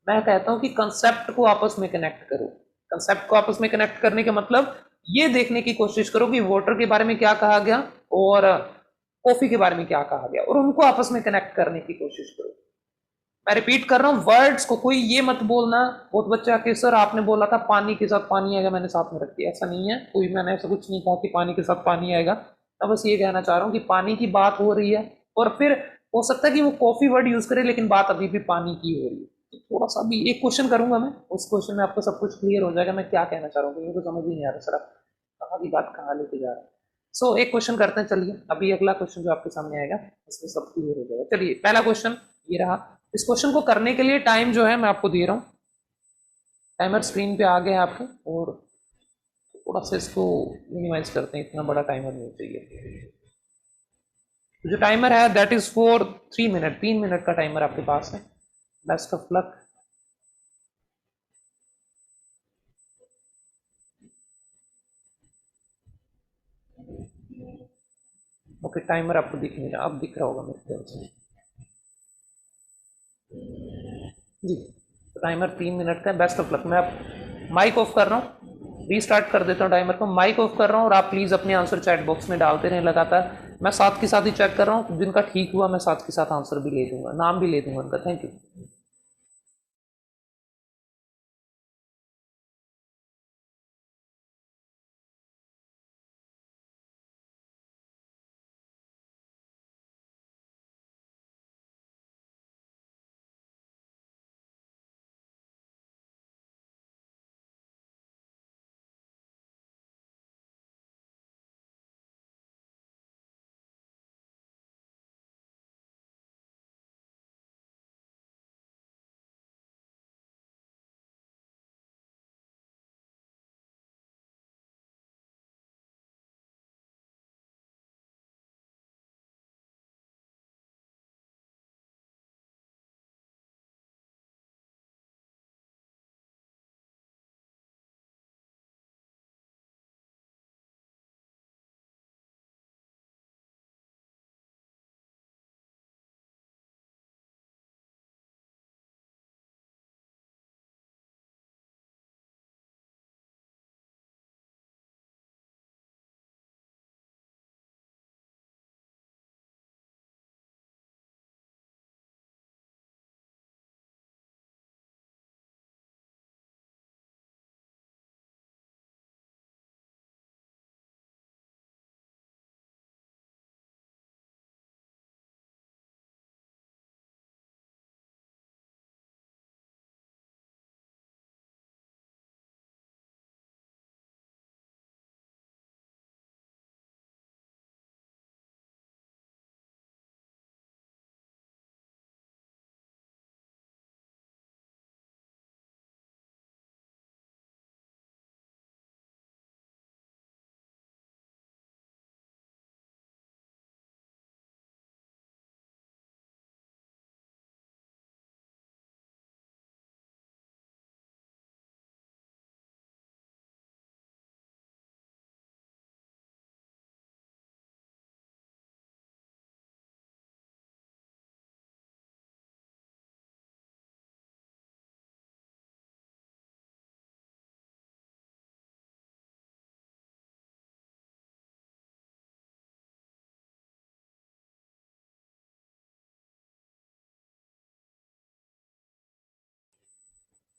मैं कहता हूं कि कंसेप्ट को आपस में कनेक्ट करो। कंसेप्ट को आपस में कनेक्ट करने का मतलब ये देखने की कोशिश करो कि वाटर के बारे में क्या कहा गया और कॉफी के बारे में क्या कहा गया, और उनको आपस में कनेक्ट करने की कोशिश करो। मैं रिपीट कर रहा हूं, वर्ड्स को कोई ये मत बोलना, बहुत बच्चे आके सर आपने बोला था पानी के साथ पानी आएगा, मैंने साथ में रख दिया। ऐसा नहीं है, कोई मैंने ऐसा कुछ नहीं कहा कि पानी के साथ पानी आएगा। मैं बस ये कहना चाह रहा हूँ कि पानी की बात हो रही है, और फिर हो सकता है कि वो कॉफी वर्ड यूज करे लेकिन बात अभी भी पानी की हो रही है। तो थोड़ा सा भी एक क्वेश्चन करूंगा मैं, उस क्वेश्चन में आपको सब कुछ क्लियर हो जाएगा मैं क्या कहना चाह रहा हूँ। मुझे तो समझ ही नहीं आ रहा सर आप कहाँ की बात कहाँ लेके जा रहे हैं। सो एक क्वेश्चन करते हैं, चलिए अभी अगला क्वेश्चन जो आपके सामने आएगा इसमें सब क्लियर हो जाएगा। चलिए पहला क्वेश्चन ये रहा। इस क्वेश्चन को करने के लिए टाइम जो है मैं आपको दे रहा हूँ, टाइमर स्क्रीन पे आ गया है आपको, और थोड़ा सा इसको मिनिमाइज करते हैं, इतना बड़ा टाइमर नहीं चाहिए। तो जो टाइमर है that is for 3 minute, 3 minute का टाइमर आपके पास है। Best of luck. Okay timer आपको दिख नहीं रहा, अब दिख रहा होगा मेरे ख्याल से जी। तो टाइमर 3 मिनट का है। Best of luck. मैं अब माइक ऑफ कर रहा हूँ। रीस्टार्ट कर देता हूँ टाइमर को, माइक ऑफ कर रहा हूँ और आप प्लीज़ अपने आंसर चैट बॉक्स में डालते रहें लगातार। मैं साथ के साथ ही चेक कर रहा हूँ, जिनका ठीक हुआ मैं साथ के साथ आंसर भी ले लूँगा, नाम भी ले दूँगा उनका। Thank you.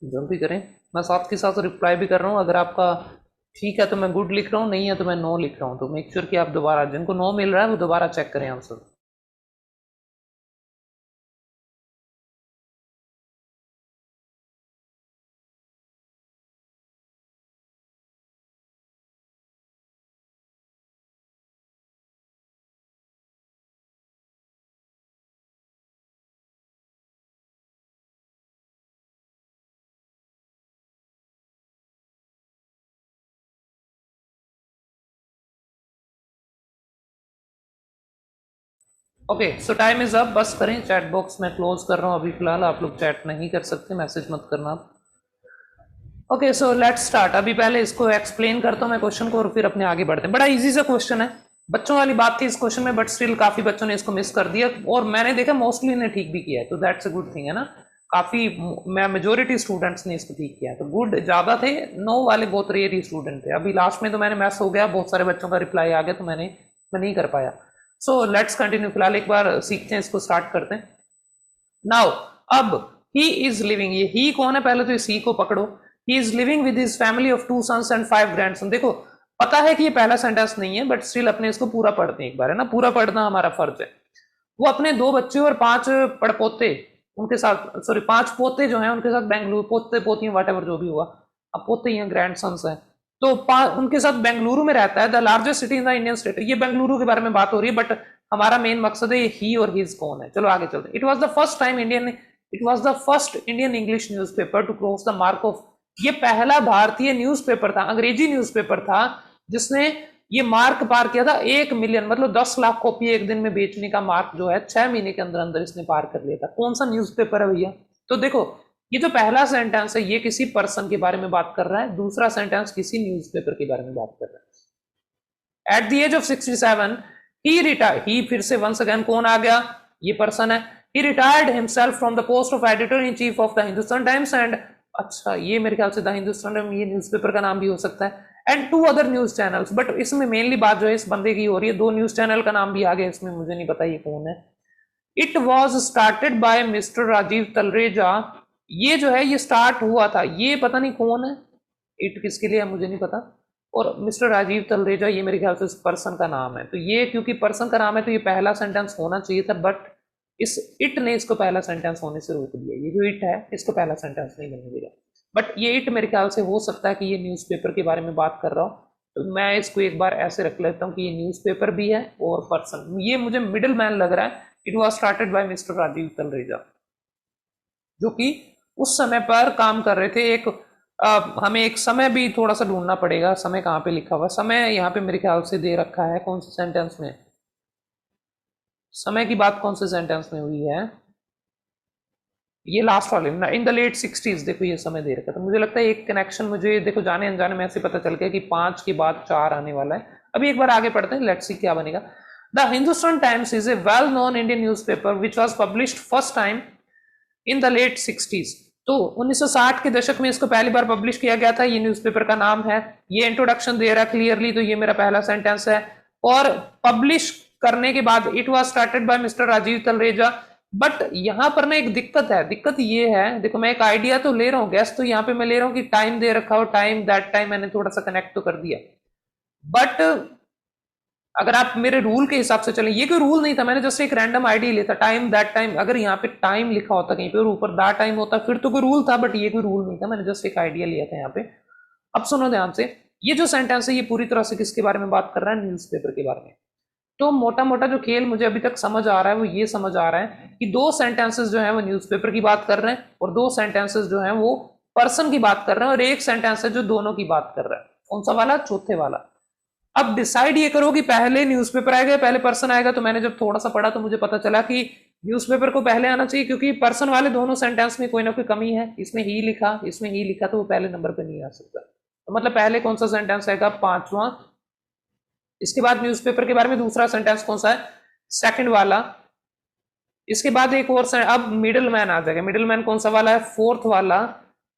जल्दी करें, मैं साथ के साथ रिप्लाई भी कर रहा हूँ। अगर आपका ठीक है तो मैं गुड लिख रहा हूँ, नहीं है तो मैं नो लिख रहा हूँ। तो मेक श्योर कि आप दोबारा, जिनको नो मिल रहा है वो दोबारा चेक करें answer. Okay so time is up, बस करें। चैट बॉक्स में क्लोज कर रहा हूँ अभी फिलहाल, आप लोग चैट नहीं कर सकते, मैसेज मत करना आप। Okay so let's start. अभी पहले इसको एक्सप्लेन करता हूँ मैं क्वेश्चन को और फिर अपने आगे बढ़ते हैं। बड़ा इजी सा क्वेश्चन है, बच्चों वाली बात थी इस क्वेश्चन में, बट स्टिल काफी बच्चों ने इसको मिस कर दिया और मैंने देखा मोस्टली ने ठीक भी किया है, तो दैट्स अ गुड थिंग है ना। काफी मेजोरिटी स्टूडेंट्स ने इसको ठीक किया है, तो गुड ज्यादा थे, नो वाले बहुत रेयर ही स्टूडेंट थे। अभी लास्ट में तो मैंने मैस हो गया, बहुत सारे बच्चों का रिप्लाई आ गया, तो मैं नहीं कर पाया। सो लेट्स कंटिन्यू, फिलहाल एक बार सीखते हैं, इसको स्टार्ट करते हैं। नाउ अब ही इज लिविंग, ये ही कौन है, पहले तो इस ही को पकड़ो। He is living with his family of 2 sons and 5 grandson. देखो पता है कि ये पहला सेंटेंस नहीं है, बट स्टिल अपने इसको पूरा पढ़ते हैं एक बार, है ना, पूरा पढ़ना हमारा फर्ज है। वो अपने 2 बच्चे और 5 पड़पोते उनके साथ, सॉरी 5 पोते जो हैं उनके साथ बेंगलुरु, पोते पोती वट एवर जो भी हुआ, अब पोते ही हैं, ग्रैंड सन्स हैं, तो उनके साथ बेंगलुरु में रहता है, the largest city in the Indian state. ये बेंगलुरु के बारे में बात हो रही है, बट हमारा मेन मकसद है ये ही और हिज कौन है। चलो आगे चलते हैं। It was the first Indian English newspaper to cross the mark of, ये पहला भारतीय न्यूज़पेपर था, अंग्रेजी न्यूज़पेपर था, जिसने ये मार्क पार किया था 1 मिलियन, मतलब 10 लाख कॉपी एक दिन में बेचने का मार्क जो है 6 महीने के अंदर अंदर इसने पार कर लिया था। कौन सा न्यूज़पेपर है भैया? तो देखो ये जो पहला सेंटेंस है ये किसी पर्सन के बारे में बात कर रहा है, दूसरा सेंटेंस किसी न्यूज़पेपर के बारे में बात कर रहा है। At the age of 67 he retired, he फिर से वंस अगेन कौन आ गया, ये पर्सन है। He retired himself from the post of editor in chief of the Hindustan Times and अच्छा, ये मेरे ख्याल से द हिंदुस्तान ये न्यूज़पेपर का नाम भी हो सकता है, and 2 other news channels, but इसमें मेनली बात जो है इस बंदे की हो रही है, 2 न्यूज़ चैनल का नाम भी आ गया इसमें, मुझे नहीं पता ये कौन है। It was started by mister Rajiv Talreja. ये जो है ये स्टार्ट हुआ था, ये पता नहीं कौन है, इट किसके लिए है मुझे नहीं पता। और मिस्टर राजीव तलरेजा ये मेरे ख्याल से इस पर्सन का नाम है, तो ये क्योंकि पर्सन का नाम है तो ये पहला सेंटेंस होना चाहिए था, बट इस इट ने इसको पहला सेंटेंस होने से रोक दिया। ये जो इट है इसको पहला सेंटेंस नहीं बनने देगा, बट ये इट मेरे ख्याल से हो सकता है कि ये न्यूज़पेपर के बारे में बात कर रहा हो, तो मैं इसको एक बार ऐसे रख लेता हूँ कि ये न्यूज़पेपर भी है और पर्सन, ये मुझे मिडिल मैन लग रहा है। It was started by mister Rajiv Talreja, जो कि उस समय पर काम कर रहे थे। एक हमें एक समय भी थोड़ा सा ढूंढना पड़ेगा, समय कहाँ पे लिखा हुआ, समय यहाँ पे मेरे ख्याल से दे रखा है कौन से सेंटेंस में, समय की बात कौन से सेंटेंस में हुई है, ये लास्ट वाले इन द लेट 60s, देखो ये समय दे रखा था। मुझे लगता है एक कनेक्शन मुझे देखो जाने अनजाने में ऐसे पता चल गया कि 5 के बाद 4 आने वाला है। अभी एक बार आगे पढ़ते हैं, लेट्स सी क्या बनेगा। The Hindustan Times is a well known Indian newspaper which was published first time in the late 60s। तो 1960 के दशक में इसको पहली बार पब्लिश किया गया था, ये न्यूज़पेपर का नाम है। ये इंट्रोडक्शन दे रहा है क्लियरली, तो ये मेरा पहला सेंटेंस है। और पब्लिश करने के बाद it was started by mister Rajiv Talreja, but यहां पर ना एक दिक्कत है। दिक्कत ये है, देखो मैं एक आइडिया तो ले रहा हूँ, गैस तो यहाँ पे मैं ले रहा हूँ कि टाइम दे रखा हो, टाइम दैट टाइम मैंने थोड़ा सा कनेक्ट तो कर दिया, बट अगर आप मेरे रूल के हिसाब से चलें, ये कोई रूल नहीं था, मैंने जस्ट एक रैंडम आइडिया लिया था, टाइम दैट टाइम। अगर यहाँ पे टाइम लिखा होता कहीं पे और ऊपर दा टाइम होता फिर तो कोई रूल था, बट ये कोई रूल नहीं था, मैंने जस्ट एक आइडिया लिया था यहाँ पे। अब सुनो ध्यान से, ये जो सेंटेंस है ये पूरी तरह से किसके बारे में बात कर रहा है, न्यूज़पेपर के बारे में। तो मोटा मोटा जो खेल मुझे अभी तक समझ आ रहा है वो ये समझ आ रहा है कि 2 सेंटेंसेस जो है वो न्यूज़पेपर की बात कर रहे हैं, और 2 सेंटेंसेस जो है वो पर्सन की बात कर रहे हैं, और एक सेंटेंस है जो दोनों की बात कर रहा है। कौन सा वाला, चौथे वाला। अब डिसाइड ये करो कि पहले न्यूज़पेपर आएगा पहले पर्सन आएगा। तो मैंने जब थोड़ा सा पढ़ा तो मुझे पता चला कि न्यूज़पेपर को पहले आना चाहिए, क्योंकि पर्सन वाले दोनों सेंटेंस में कोई ना कोई कमी है। इसमें ही लिखा, इसमें ही लिखा, तो वो पहले नंबर पे नहीं आ सकता। तो मतलब पहले कौन सा सेंटेंस आएगा, 5वां। इसके बाद न्यूज़पेपर के बारे में दूसरा सेंटेंस कौन सा है, सेकंड वाला। इसके बाद एक और अब मिडिल मैन आ जाएगा। मिडिल मैन कौन सा वाला है, 4th वाला।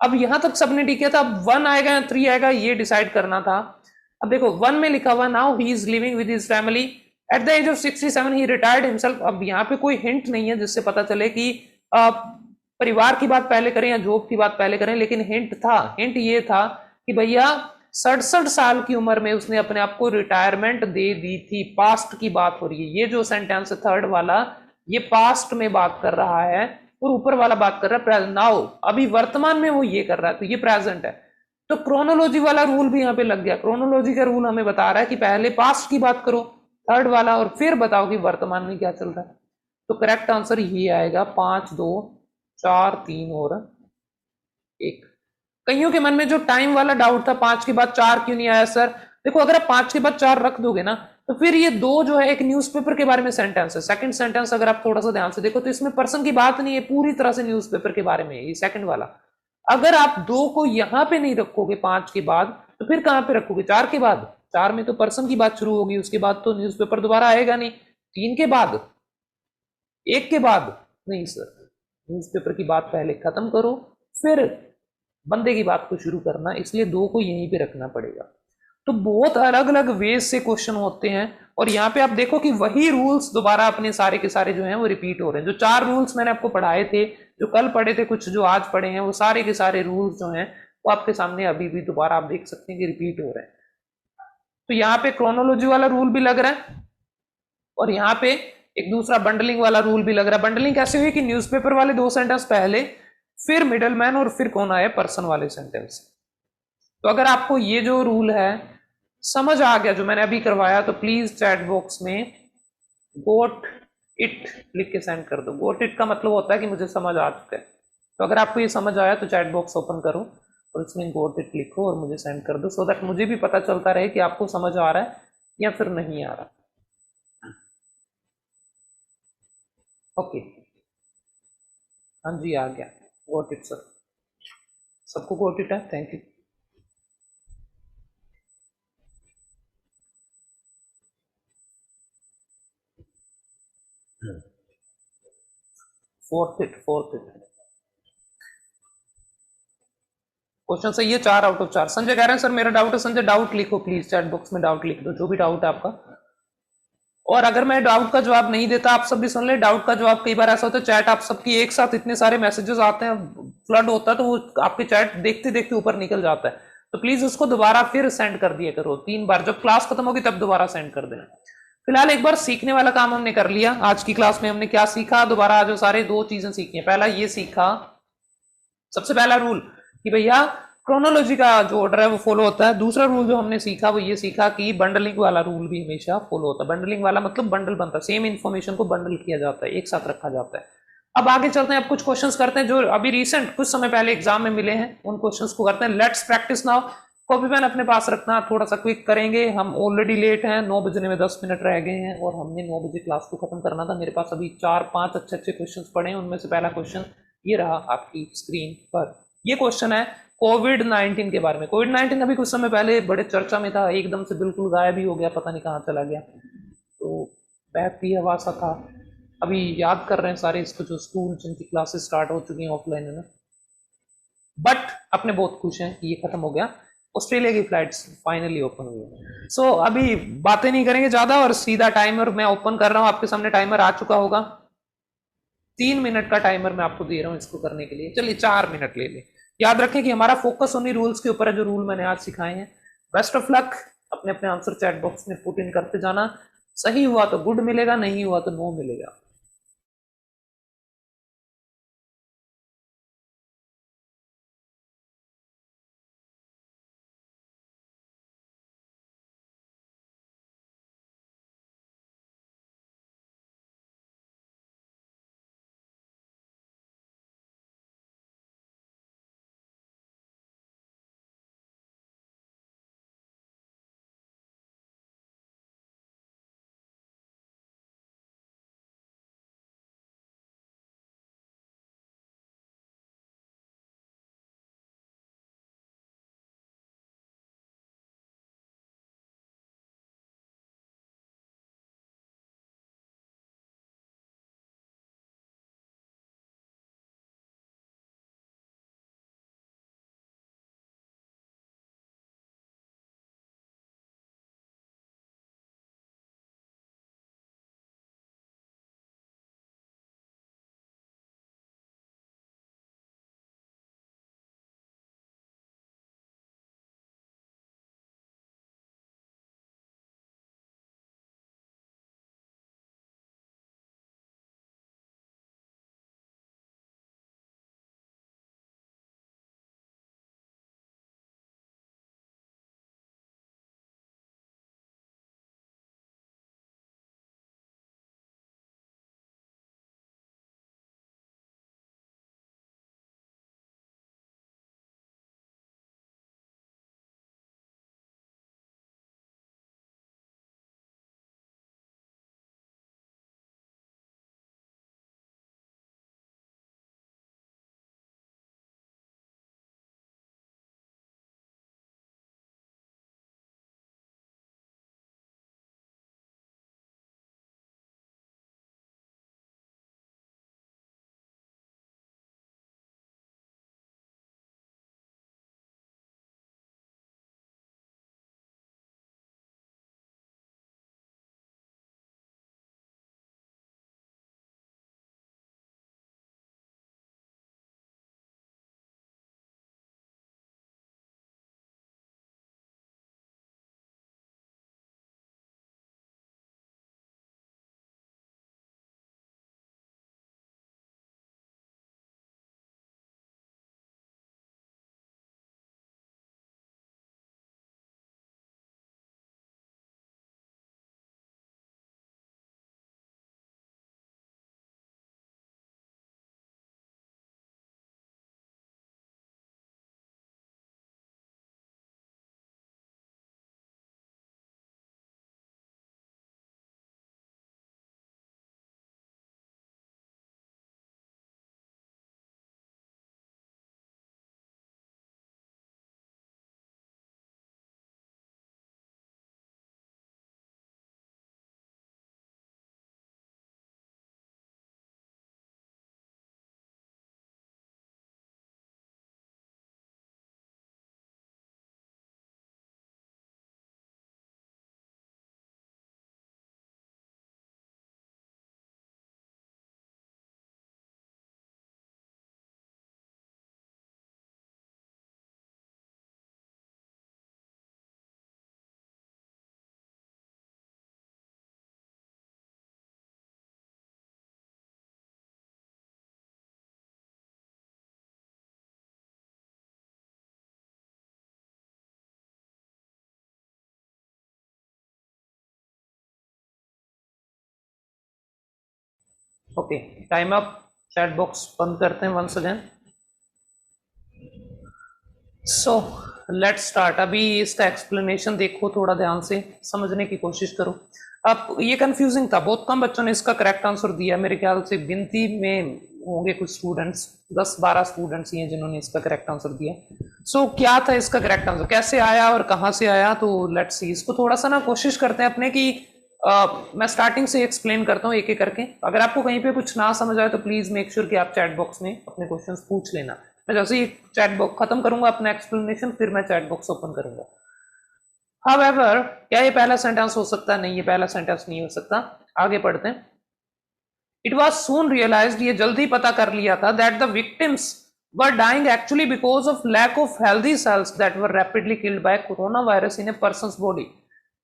अब यहां तक सबने ठीक किया था, अब 1 आएगा या 3 आएगा ये डिसाइड करना था। अब देखो 1 में लिखा हुआ now he is living with his family at the age of 67 he retired himself. अब यहाँ पे कोई हिंट नहीं है जिससे पता चले कि परिवार की बात पहले करें या जॉब की बात पहले करें, लेकिन हिंट था। हिंट ये था कि भैया 67 साल की उम्र में उसने अपने आप को रिटायरमेंट दे दी थी। पास्ट की बात हो रही है। ये जो सेंटेंस है थर्ड वाला, ये पास्ट में बात कर रहा है, और ऊपर वाला बात कर रहा है प्रेजेंट, नाउ, अभी वर्तमान में वो ये कर रहा है, तो ये प्रेजेंट है। तो क्रोनोलॉजी वाला रूल भी यहाँ पे लग गया। क्रोनोलॉजी का रूल हमें बता रहा है कि पहले पास्ट की बात करो, थर्ड वाला, और फिर बताओ कि वर्तमान में क्या चल रहा है। तो करेक्ट आंसर ये आएगा 5 2 4 3 और 1। कईयों के मन में जो टाइम वाला डाउट था, 5 के बाद 4 क्यों नहीं आया सर, देखो अगर आप 5 के बाद 4 रख दोगे ना, तो फिर ये 2 जो है एक न्यूज़पेपर के बारे में सेंटेंस है। सेकंड सेंटेंस अगर आप थोड़ा सा ध्यान से देखो तो इसमें पर्सन की बात नहीं है, पूरी तरह से न्यूज़पेपर के बारे में है ये सेकंड वाला। अगर आप 2 को यहां पे नहीं रखोगे 5 के बाद, तो फिर कहां पे रखोगे, 4 के बाद। 4 में तो पर्सन की बात शुरू होगी, उसके बाद तो न्यूज़पेपर दोबारा आएगा नहीं। 3 के बाद, 1 के बाद नहीं सर, न्यूज़पेपर की बात पहले खत्म करो, फिर बंदे की बात को शुरू करना, इसलिए 2 को यहीं पे रखना पड़ेगा। तो बहुत अलग अलग वेज से क्वेश्चन होते हैं, और यहाँ पे आप देखो कि वही रूल्स दोबारा अपने सारे के सारे जो हैं वो रिपीट हो रहे हैं। जो 4 रूल्स मैंने आपको पढ़ाए थे, जो कल पढ़े थे, कुछ जो आज पढ़े हैं, वो सारे के सारे रूल्स जो हैं वो आपके सामने अभी भी दोबारा आप देख सकते हैं कि रिपीट हो रहे हैं। तो यहाँ पे क्रोनोलॉजी वाला रूल भी लग रहा है, और यहाँ पे एक दूसरा बंडलिंग वाला रूल भी लग रहा है। बंडलिंग कैसे हुई कि न्यूज़पेपर वाले 2 सेंटेंस पहले, फिर मिडल मैन, और फिर कौन आए, पर्सन वाले सेंटेंस। तो अगर आपको ये जो रूल है समझ आ गया जो मैंने अभी करवाया, तो प्लीज चैट बॉक्स में गोट इट लिख के सेंड कर दो। गोट इट का मतलब होता है कि मुझे समझ आ चुका है। तो अगर आपको ये समझ आया तो चैट बॉक्स ओपन करो और इसमें गोट इट लिखो और मुझे सेंड कर दो, सो दैट मुझे भी पता चलता रहे कि आपको समझ आ रहा है या फिर नहीं आ रहा। ओके, हाँ जी आ गया। गोट इट सर, सबको गोट इट है, thank you. Fourth it, fourth it. Question सही है, 4 आउट ऑफ 4। संजय कह रहे हैं सर मेरा डाउट है। संजय डाउट लिखो प्लीज, चैट बॉक्स में डाउट लिख दो, जो भी डाउट है आपका। और अगर मैं डाउट का जवाब नहीं देता, आप सब भी सुन ले, डाउट का जवाब कई बार ऐसा होता है चैट आप सबकी एक साथ इतने सारे मैसेजेस आते हैं, फ्लड होता है, तो वो आपके चैट देखते देखते ऊपर निकल जाता है। तो प्लीज उसको दोबारा फिर सेंड कर दिया करो 3 बार, जब क्लास खत्म होगी तब दोबारा सेंड कर देना। फिलहाल एक बार सीखने वाला काम हमने कर लिया। आज की क्लास में हमने क्या सीखा, दोबारा जो सारे 2 चीजें सीखी हैं। पहला ये सीखा, सबसे पहला रूल कि भैया क्रोनोलॉजी का जो ऑर्डर है वो फॉलो होता है। दूसरा रूल जो हमने सीखा वो ये सीखा कि बंडलिंग वाला रूल भी हमेशा फॉलो होता है। बंडलिंग वाला मतलब बंडल बनता है, सेम इन्फॉर्मेशन को बंडल किया जाता है, एक साथ रखा जाता है। अब आगे चलते हैं, अब कुछ क्वेश्चंस करते हैं जो अभी रिसेंट कुछ समय पहले एग्जाम में मिले हैं, उन क्वेश्चंस को करते हैं। Let's practice now. Copy pen अपने पास रखना, थोड़ा सा क्विक करेंगे, हम ऑलरेडी लेट हैं, 9 बजने में 10 मिनट रह गए हैं और हमने 9 बजे क्लास को खत्म करना था। मेरे पास अभी 4-5 अच्छे अच्छे क्वेश्चन पड़े हैं, उनमें से पहला क्वेश्चन ये रहा आपकी स्क्रीन पर। ये क्वेश्चन है कोविड-19 के बारे में। कोविड-19 अभी कुछ समय पहले बड़े चर्चा में था, एकदम से बिल्कुल गायब ही हो गया, पता नहीं कहाँ चला गया। तो बहती हवा सा था। अभी याद कर रहे हैं सारे इसको, जो स्कूल जिनकी क्लासेस स्टार्ट हो चुकी हैं ऑफलाइन है ना, बट अपने बहुत खुश हैं कि ये खत्म हो गया। ऑस्ट्रेलिया की फ्लाइट्स फाइनली ओपन हुई है। सो अभी बातें नहीं करेंगे ज्यादा और सीधा टाइमर मैं ओपन कर रहा हूं। आपके सामने टाइमर आ चुका होगा। 3 मिनट का टाइमर मैं आपको दे रहा हूं इसको करने के लिए। चलिए 4 मिनट ले लें। याद रखें कि हमारा फोकस उन्हीं रूल्स के ऊपर है जो रूल मैंने आज सिखाए हैं। Best of luck. अपने अपने आंसर चैट बॉक्स में पुट इन करते जाना। सही हुआ तो गुड मिलेगा, नहीं हुआ तो नो मिलेगा। Okay, time up, chat box बंद करते हैं once again. So let's start. अभी इसका एक्सप्लेनेशन देखो, थोड़ा ध्यान से समझने की कोशिश करो। अब ये कंफ्यूजिंग था, बहुत कम बच्चों ने इसका करेक्ट आंसर दिया। मेरे ख्याल से गिनती में होंगे कुछ स्टूडेंट्स, 10-12 स्टूडेंट्स ही हैं जिन्होंने इसका करेक्ट आंसर दिया। सो क्या था इसका करेक्ट आंसर, कैसे आया और कहाँ से आया? तो लेट्स सी, इसको थोड़ा सा ना कोशिश करते हैं अपने की मैं स्टार्टिंग से एक्सप्लेन करता हूँ एक एक करके। अगर आपको कहीं पे कुछ ना समझ आए तो प्लीज मेक श्योर कि आप चैट बॉक्स में अपने क्वेश्चंस पूछ लेना। मैं जैसे ही चैट बॉक्स खत्म करूंगा अपना एक्सप्लेनेशन, फिर मैं चैट बॉक्स ओपन करूंगा। हाउएवर, क्या ये पहला सेंटेंस हो सकता है? नहीं, ये पहला सेंटेंस नहीं हो सकता। आगे पढ़ते हैं। इट वॉज सून रियलाइज्ड, ये जल्दी पता कर लिया था, that the victims were dying actually because of lack of healthy cells that were rapidly killed by corona virus in a person's body.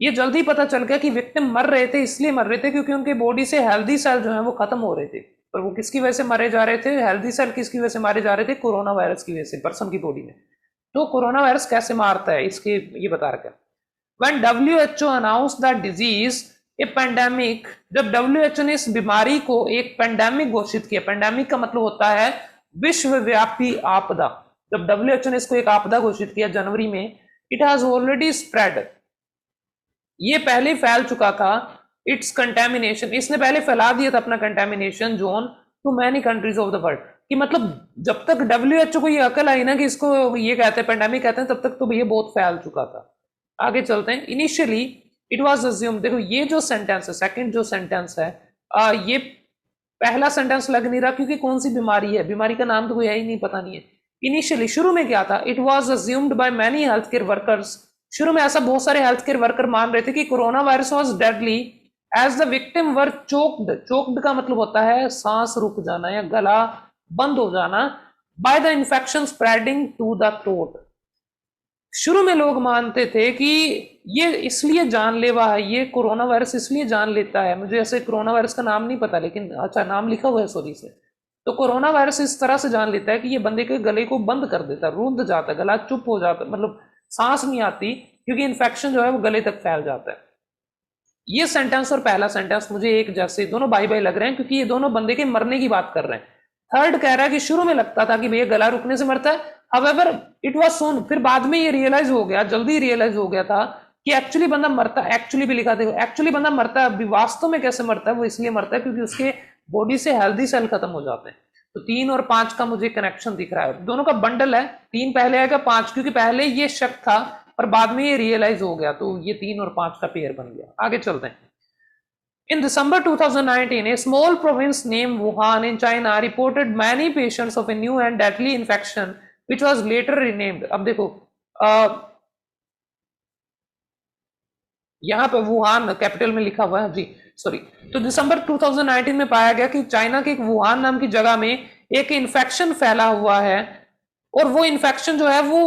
ये जल्दी पता चल गया कि विक्टिम मर रहे थे, इसलिए मर रहे थे क्योंकि उनके बॉडी से हेल्दी सेल जो है वो खत्म हो रहे थे। पर वो किसकी वजह से मारे जा रहे थे? हेल्दी सेल किसकी वजह से मारे जा रहे थे? कोरोना वायरस की वजह से, पर्सन की बॉडी में। तो कोरोना वायरस कैसे मारता है इसके ये बता रखा है। When WHO announced that disease a pandemic, जब WHO ने इस बीमारी को एक पेंडेमिक घोषित किया, पेंडेमिक का मतलब होता है विश्वव्यापी आपदा। जब WHO ने इसको एक आपदा घोषित किया जनवरी में, इट हैज ऑलरेडी स्प्रेड, ये पहले फैल चुका था। इट्स कंटेमिनेशन, इसने पहले फैला दिया था अपना contamination zone to many countries of the world. कि मतलब जब तक WHO को ये अकल आई ना कि इसको ये कहते हैं पेंडेमिक कहते हैं, तब तक तो ये बहुत फैल चुका था। आगे चलते हैं। इनिशियली इट वाज अज्यूम्ड, देखो ये जो सेंटेंस है, सेकंड जो सेंटेंस है, ये पहला सेंटेंस लग नहीं रहा क्योंकि कौन सी बीमारी है, बीमारी का नाम तो कोई है ही नहीं, पता नहीं है। इनिशियली शुरू में क्या था? It was assumed by many health care workers, शुरू में ऐसा बहुत सारे हेल्थ केयर वर्कर मान रहे थे कि corona virus was deadly as the victim were choked. Choked का मतलब होता है सांस रुक जाना या गला बंद हो जाना, by the infection spreading to the throat. शुरू में लोग मानते थे कि ये इसलिए जानलेवा है, ये कोरोना वायरस इसलिए जान लेता है। मुझे ऐसे कोरोना वायरस का नाम नहीं पता, लेकिन अच्छा नाम लिखा हुआ है सॉरी से। तो कोरोना वायरस इस तरह से जान लेता है कि ये बंदे के गले को बंद कर देता है, रुंध जाता है, गला चुप हो जाता है, मतलब सांस नहीं आती क्योंकि इन्फेक्शन जो है वो गले तक फैल जाता है। ये सेंटेंस और पहला सेंटेंस मुझे एक जैसे, दोनों बाई बाई लग रहे हैं क्योंकि ये दोनों बंदे के मरने की बात कर रहे हैं। थर्ड कह रहा है कि शुरू में लगता था कि भैया गला रुकने से मरता है, हाउएवर इट वाज सून, फिर बाद में ये रियलाइज हो गया, जल्दी रियलाइज हो गया था कि एक्चुअली बंदा मरता है। एक्चुअली भी लिखा, देखो एक्चुअली बंदा मरता है, अभी वास्तव में कैसे मरता है? वो इसलिए मरता है क्योंकि उसके बॉडी से हेल्दी सेल खत्म हो जाते हैं। तो 3 और 5 का मुझे कनेक्शन दिख रहा है, दोनों का बंडल है। 3 पहले आएगा 5, क्योंकि पहले ये शक था पर बाद में ये रियलाइज हो गया, तो ये 3 और 5 का पेयर बन गया। आगे चलते हैं। In December 2019, a small province named Wuhan in China reported many patients of a new and deadly infection, which was later renamed. अब देखो यहां पे वुहान कैपिटल में लिखा हुआ है जी, सॉरी। तो दिसंबर 2019 में पाया गया कि चाइना के एक वुहान नाम की जगह में एक इन्फेक्शन फैला हुआ है, और वो इन्फेक्शन जो है वो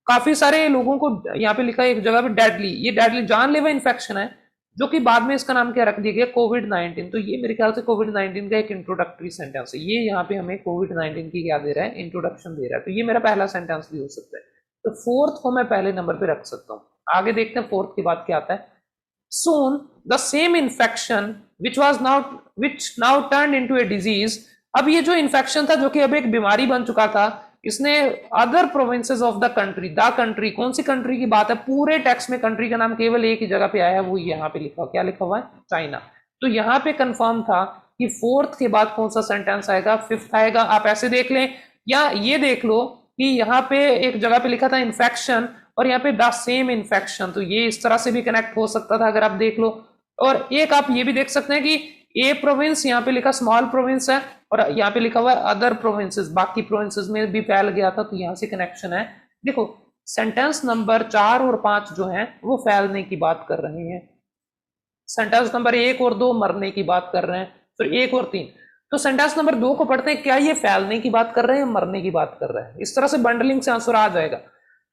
काफी सारे लोगों को, यहाँ पे लिखा है एक जगह पे डेडली, ये डेडली जानलेवा इन्फेक्शन है, जो कि बाद में इसका नाम क्या रख दिया गया? कोविड-19। तो ये मेरे ख्याल से कोविड-19 का एक इंट्रोडक्टरी सेंटेंस है। ये यहाँ पे हमें कोविड-19 की क्या दे रहा है? इंट्रोडक्शन दे रहा है। तो ये मेरा पहला सेंटेंस भी हो सकता है। तो फोर्थ को मैं पहले नंबर पे रख सकता हूँ। आगे देखते हैं फोर्थ के बाद क्या आता है। Soon the same infection which now turned into a disease, अब ये जो इन्फेक्शन था जो कि अब एक बीमारी बन चुका था, इसने other provinces of the country, the country, कौन सी कंट्री की बात है? पूरे टेक्स्ट में कंट्री का नाम केवल एक ही जगह पे आया है, वो यहाँ पे लिखा हुआ, क्या लिखा हुआ है? चाइना। तो यहाँ पे कंफर्म था कि फोर्थ के बाद कौन सा सेंटेंस आएगा? फिफ्थ आएगा। आप ऐसे देख लें या ये देख लो कि यहाँ पे एक जगह पे लिखा था इन्फेक्शन और यहाँ पे द सेम इन्फेक्शन, तो ये इस तरह से भी कनेक्ट हो सकता था अगर आप देख लो। और एक आप ये भी देख सकते हैं कि ए प्रोविंस यहाँ पे लिखा स्मॉल प्रोविंस है, और यहाँ पे लिखा हुआ है अदर प्रोविंसेस, बाकी प्रोविंसेस में भी फैल गया था, तो यहाँ से कनेक्शन है। देखो सेंटेंस नंबर 4 और 5 जो है वो फैलने की बात कर रहे हैं, सेंटेंस नंबर 1 और 2 मरने की बात कर रहे हैं, फिर 1 और 3। तो सेंटेंस नंबर 2 को पढ़ते हैं, क्या ये फैलने की बात कर रहे हैं या मरने की बात कर रहे हैं? इस तरह से बंडलिंग से आंसर आ जाएगा।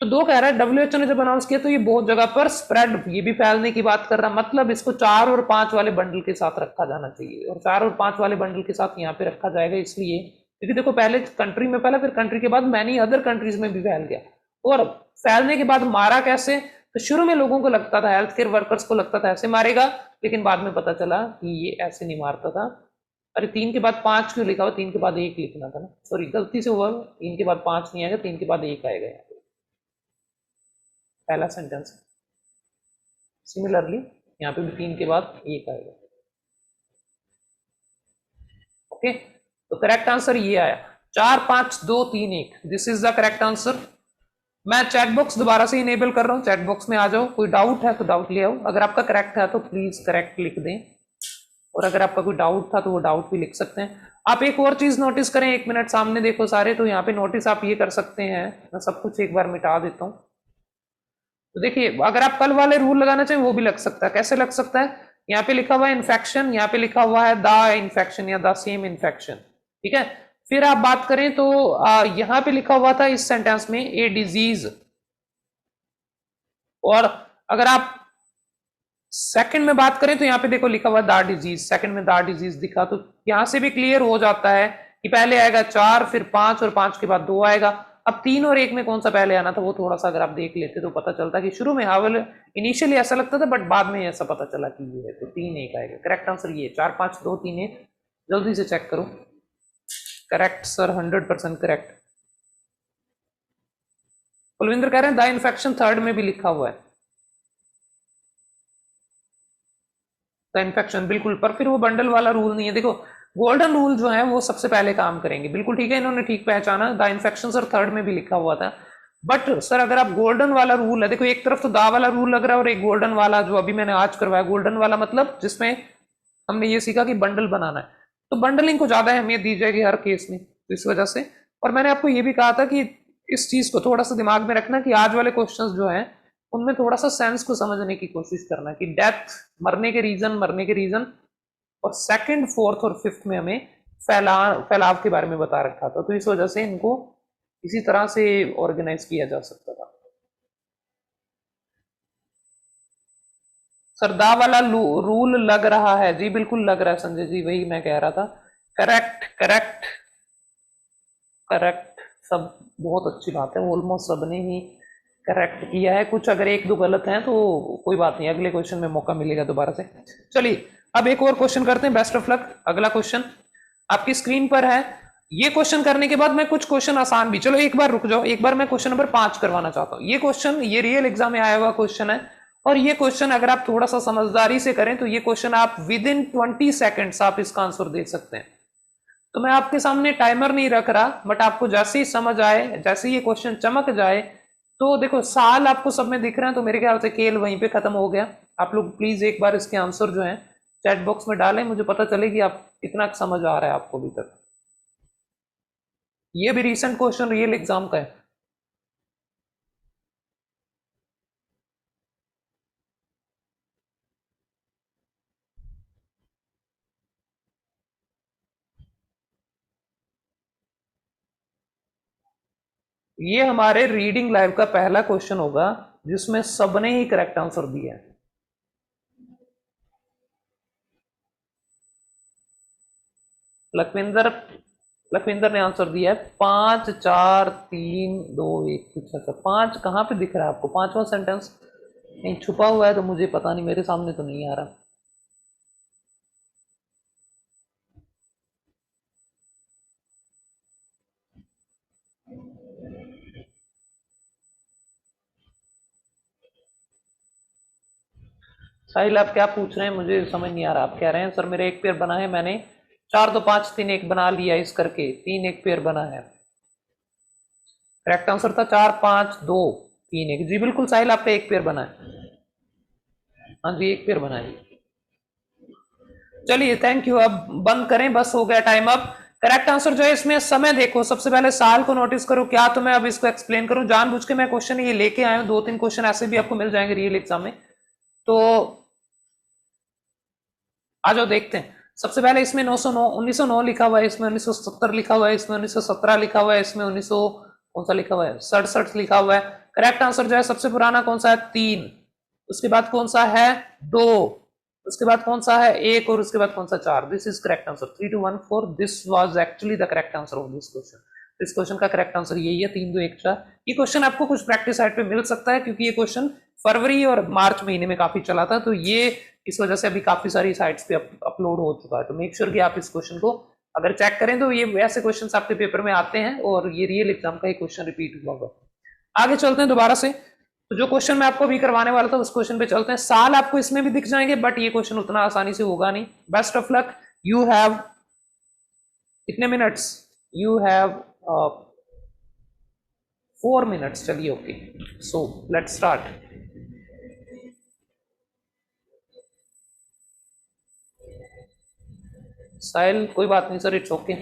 तो 2 कह रहा है WHO ने जब अनाउंस किया तो ये बहुत जगह पर स्प्रेड, ये भी फैलने की बात कर रहा है, मतलब इसको 4 और 5 वाले बंडल के साथ रखा जाना चाहिए, और 4 और 5 वाले बंडल के साथ यहाँ पे रखा जाएगा इसलिए क्योंकि देखो पहले कंट्री में फैला, फिर कंट्री के बाद मैनी अदर कंट्रीज में भी फैल गया। और फैलने के बाद मारा कैसे? तो शुरू में लोगों को लगता था, हेल्थ केयर वर्कर्स को लगता था ऐसे मारेगा, लेकिन बाद में पता चला कि ये ऐसे नहीं मारता था। अरे 3 के बाद 5 क्यों लिखा हुआ, 3 के बाद 1 लिखना था ना, सॉरी गलती से हुआ, 3 के बाद 5 नहीं आएगा, 3 के बाद 1 आएगा यहाँ पे पहला सेंटेंस। सिमिलरली यहाँ पे भी 3 के बाद 1 आएगा। ओके, तो करेक्ट आंसर ये आया 4 5 2 3 1, this is the correct answer. मैं चैट बॉक्स दोबारा से इनेबल कर रहा हूँ, चैट बॉक्स में आ जाओ, कोई डाउट है तो डाउट ले आओ, अगर आपका करेक्ट है तो प्लीज करेक्ट लिख दें, और अगर आपका कोई डाउट था तो वो डाउट भी लिख सकते हैं। आप एक और चीज नोटिस करें, 1 मिनट सामने देखो सारे, तो यहाँ पे नोटिस आप ये कर सकते हैं, मैं सब कुछ एक बार मिटा देता हूँ। तो देखिए अगर आप कल वाले रूल लगाना चाहें वो भी लग सकता है, कैसे लग सकता है, यहाँ पे लिखा हुआ है इन्फेक्शन, यहाँ पे लिखा हुआ है द इन्फेक्शन या द सेम इन्फेक्शन, ठीक है। फिर आप बात करें तो यहाँ पे लिखा हुआ था इस सेंटेंस में ए डिजीज, और अगर आप सेकंड में बात करें तो यहाँ पे देखो लिखा हुआ द डिजीज, सेकंड में द डिजीज दिखा, तो यहां से भी क्लियर हो जाता है कि पहले आएगा 4 फिर 5 और 5 के बाद 2 आएगा। अब 3 और 1 में कौन सा पहले आना था वो थोड़ा सा अगर आप देख लेते तो पता चलता कि शुरू में हावल इनिशियली ऐसा लगता था, बट बाद में ऐसा पता चला कि ये है, तो 3 1 आएगा। करेक्ट आंसर ये 4 5 2 3 1, जल्दी से चेक करो। Correct sir, 100% correct. कुलविंदर कह रहे हैं द इन्फेक्शन थर्ड में भी लिखा हुआ है, द इन्फेक्शन बिल्कुल, पर फिर वो बंडल वाला रूल नहीं है। देखो गोल्डन रूल जो है वो सबसे पहले काम करेंगे, बिल्कुल ठीक है, इन्होंने ठीक पहचाना, द इन्फेक्शन सर थर्ड में भी लिखा हुआ था, बट सर अगर आप गोल्डन वाला रूल है, देखो एक तरफ तो दा वाला रूल लग रहा है और एक गोल्डन वाला जो अभी मैंने आज करवाया, गोल्डन वाला मतलब जिसमें हमने ये सीखा कि बंडल बनाना है, तो बंडलिंग को ज्यादा अहमियत दी जाएगी हर केस में, तो इस वजह से। और मैंने आपको ये भी कहा था कि इस चीज को थोड़ा सा दिमाग में रखना कि आज वाले क्वेश्चंस जो हैं उनमें थोड़ा सा सेंस को समझने की कोशिश करना कि डेथ, मरने के रीजन, और सेकंड फोर्थ और फिफ्थ में हमें फैलाव के बारे में बता रखा था, तो इस वजह से इनको इसी तरह से ऑर्गेनाइज किया जा सकता था। सरदा वाला रूल लग रहा है जी, बिल्कुल लग रहा है संजय जी, वही मैं कह रहा था। करेक्ट करेक्ट करेक्ट, सब बहुत अच्छी बात है, ऑलमोस्ट सबने ही करेक्ट किया है, कुछ अगर एक दो गलत हैं तो कोई बात नहीं, अगले क्वेश्चन में मौका मिलेगा दोबारा से। चलिए अब एक और क्वेश्चन करते हैं, बेस्ट ऑफ लक। अगला क्वेश्चन आपकी स्क्रीन पर है, ये क्वेश्चन करने के बाद मैं कुछ क्वेश्चन आसान भी, चलो एक बार रुक जाओ, एक बार मैं क्वेश्चन नंबर 5 करवाना चाहता हूँ। ये क्वेश्चन ये रियल एग्जाम में आया हुआ क्वेश्चन है, और ये क्वेश्चन अगर आप थोड़ा सा समझदारी से करें तो ये क्वेश्चन आप विद इन 20 सेकेंड्स आप इसका आंसर दे सकते हैं। तो मैं आपके सामने टाइमर नहीं रख रहा, बट आपको जैसे ही समझ आए, जैसे ही ये क्वेश्चन चमक जाए, तो देखो साल आपको सब में दिख रहा है, तो मेरे ख्याल से खेल वहीं पे खत्म हो गया। आप लोग प्लीज एक बार इसके आंसर जो है चैट बॉक्स में डालें, मुझे पता चले कि आप कितना समझ आ रहा है आपको अभी तक। ये भी रिसेंट क्वेश्चन रियल एग्जाम का है। ये हमारे रीडिंग लाइव का पहला क्वेश्चन होगा जिसमें सबने ही करेक्ट आंसर दिया है। लखविंदर लखविंदर ने आंसर दिया है 5 4 3 2 1, कुछ ऐसा। 5 कहाँ पे दिख रहा है आपको, पांचवा सेंटेंस कहीं छुपा हुआ है तो मुझे पता नहीं, मेरे सामने तो नहीं आ रहा। साहिल आप क्या पूछ रहे हैं, मुझे समझ नहीं आ रहा। आप कह रहे हैं सर मेरे एक पेयर बना है, मैंने 4 2 5 3 1 बना लिया इस करके, 3 एक पेयर बना है। करेक्ट आंसर था 4 5 2 3 1 जी, बिल्कुल साहिल आपका एक पेयर बना है, हाँ जी एक पेयर बना है। चलिए थैंक यू, अब बंद करें, बस हो गया टाइम अब। करेक्ट आंसर जो है इसमें, समय देखो, सबसे पहले साल को नोटिस करो, क्या तो मैं अब इसको एक्सप्लेन करूं, जानबूझ के मैं क्वेश्चन ये लेके आया हूं, 2 3 क्वेश्चन ऐसे भी आपको मिल जाएंगे रियल एग्जाम में, तो आ जाओ देखते हैं। सबसे पहले इसमें 909 1909 लिखा हुआ है, इसमें 1970 लिखा हुआ है, इसमें 1917 लिखा हुआ है, इसमें 1900 कौन सा लिखा हुआ है, 67 लिखा हुआ है। करेक्ट आंसर जो है सबसे पुराना कौन सा है, 3, उसके बाद कौन सा है 2, उसके बाद कौन सा है 1, और उसके बाद कौन सा 4। This is correct answer 3214, this was actually the correct answer of this question. इस क्वेश्चन का करेक्ट आंसर यही है 3 2 1 4। ये क्वेश्चन आपको कुछ प्रैक्टिस साइट पे मिल सकता है, क्योंकि ये क्वेश्चन फरवरी और मार्च महीने में काफी चला था, तो ये इस वजह से अभी काफी सारी साइट्स पे अपलोड हो चुका है। तो मेक श्योर कि आप इस क्वेश्चन को अगर चेक करें तो ये वैसे क्वेश्चंस आपके पेपर में आते हैं और ये रियल एग्जाम का ही क्वेश्चन रिपीट हुआ होगा। आगे चलते हैं दोबारा से। तो जो क्वेश्चन मैं आपको अभी करवाने वाला था उस क्वेश्चन पे चलते हैं। साल आपको इसमें भी दिख जाएंगे बट ये क्वेश्चन उतना आसानी से होगा नहीं। Best of luck. You have कितने मिनट्स? You have 4 minutes. चलिए ओके, सो लेट्स स्टार्ट। साहिल कोई बात नहीं sir, it's okay.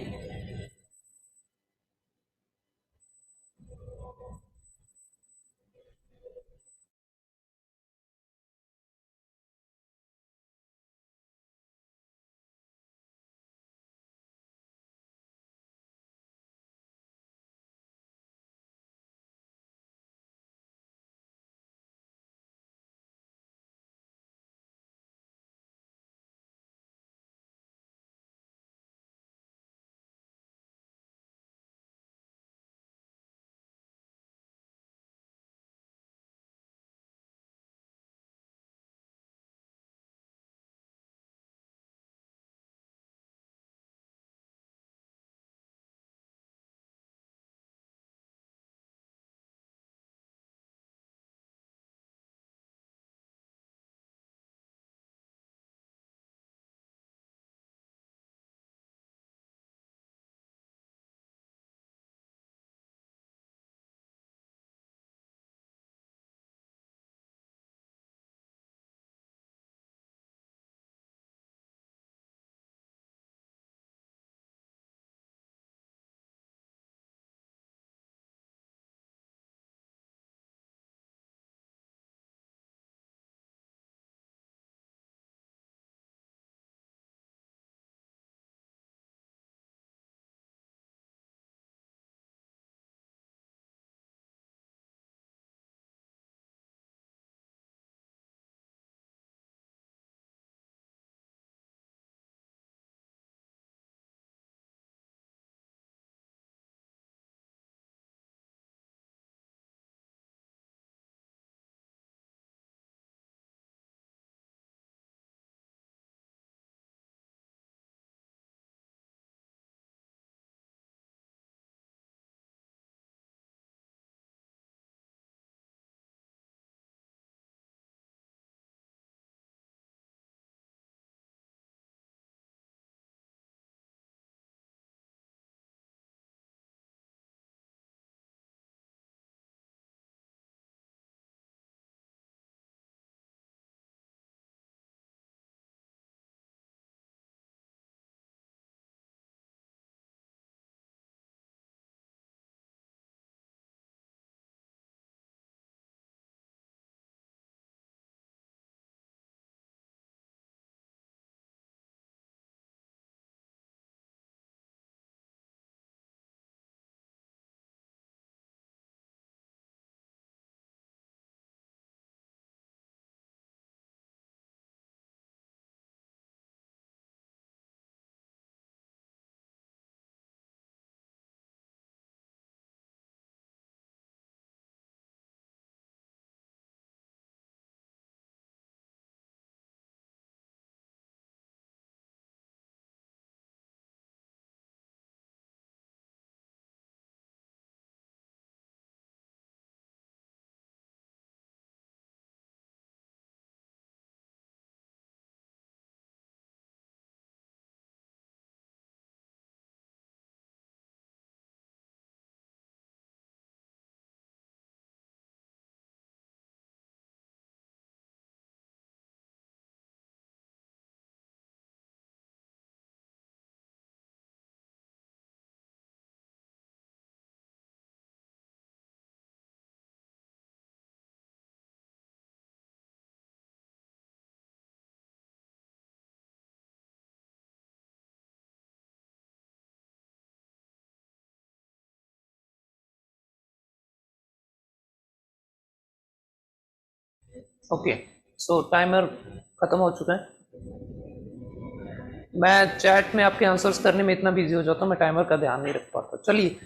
Okay, so timer खत्म हो चुका है। मैं चैट में आपके आंसर्स करने में इतना बिजी हो जाता हूँ, मैं टाइमर का ध्यान नहीं रख पाता। चलिए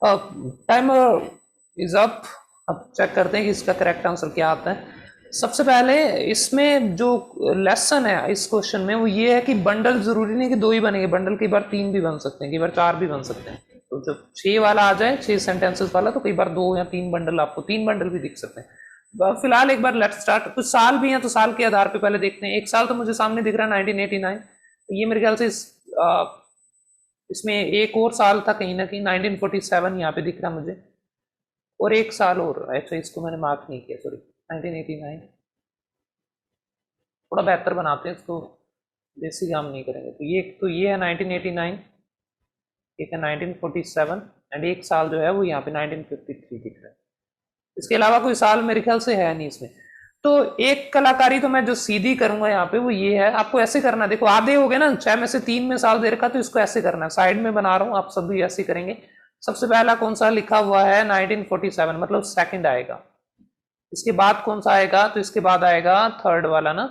टाइमर इज अप। अब चेक करते हैं कि इसका करेक्ट आंसर क्या आता है। सबसे पहले इसमें जो लेसन है इस क्वेश्चन में वो ये है कि बंडल जरूरी नहीं कि दो ही बनेंगे, बंडल कई बार तीन भी बन सकते हैं, कई बार चार भी बन सकते हैं। तो जब 6 वाला आ जाए, 6 सेंटेंसेस वाला, तो कई बार 2 या 3 बंडल, आपको 3 बंडल भी दिख सकते हैं। फिलहाल एक बार लेट स्टार्ट। कुछ साल भी हैं तो साल के आधार पे पहले देखते हैं। एक साल तो मुझे सामने दिख रहा है 1989, ये मेरे ख्याल से इसमें एक और साल था कहीं ना कहीं, 1947 यहाँ पे दिख रहा मुझे, और एक साल और। अच्छा, इसको मैंने मार्क नहीं किया, सॉरी, 1989। थोड़ा बेहतर बनाते हैं इसको, देसी काम नहीं करेंगे। तो ये है 1989, एक है 1947, एंड एक साल जो है वो यहाँ पे 1953 दिख रहा है। इसके अलावा कोई साल मेरे ख्याल से है नहीं इसमें। तो एक कलाकारी तो मैं जो सीधी करूंगा यहाँ पे वो ये है, आपको ऐसे करना, देखो आधे हो गए ना, 6 में से 3 में साल दे रखा, तो इसको ऐसे करना है, साइड में बना रहा हूँ, आप सब भी ऐसे करेंगे। सबसे पहला कौन सा लिखा हुआ है 1947, मतलब सेकंड आएगा। इसके बाद कौन सा आएगा, तो इसके बाद आएगा थर्ड वाला ना।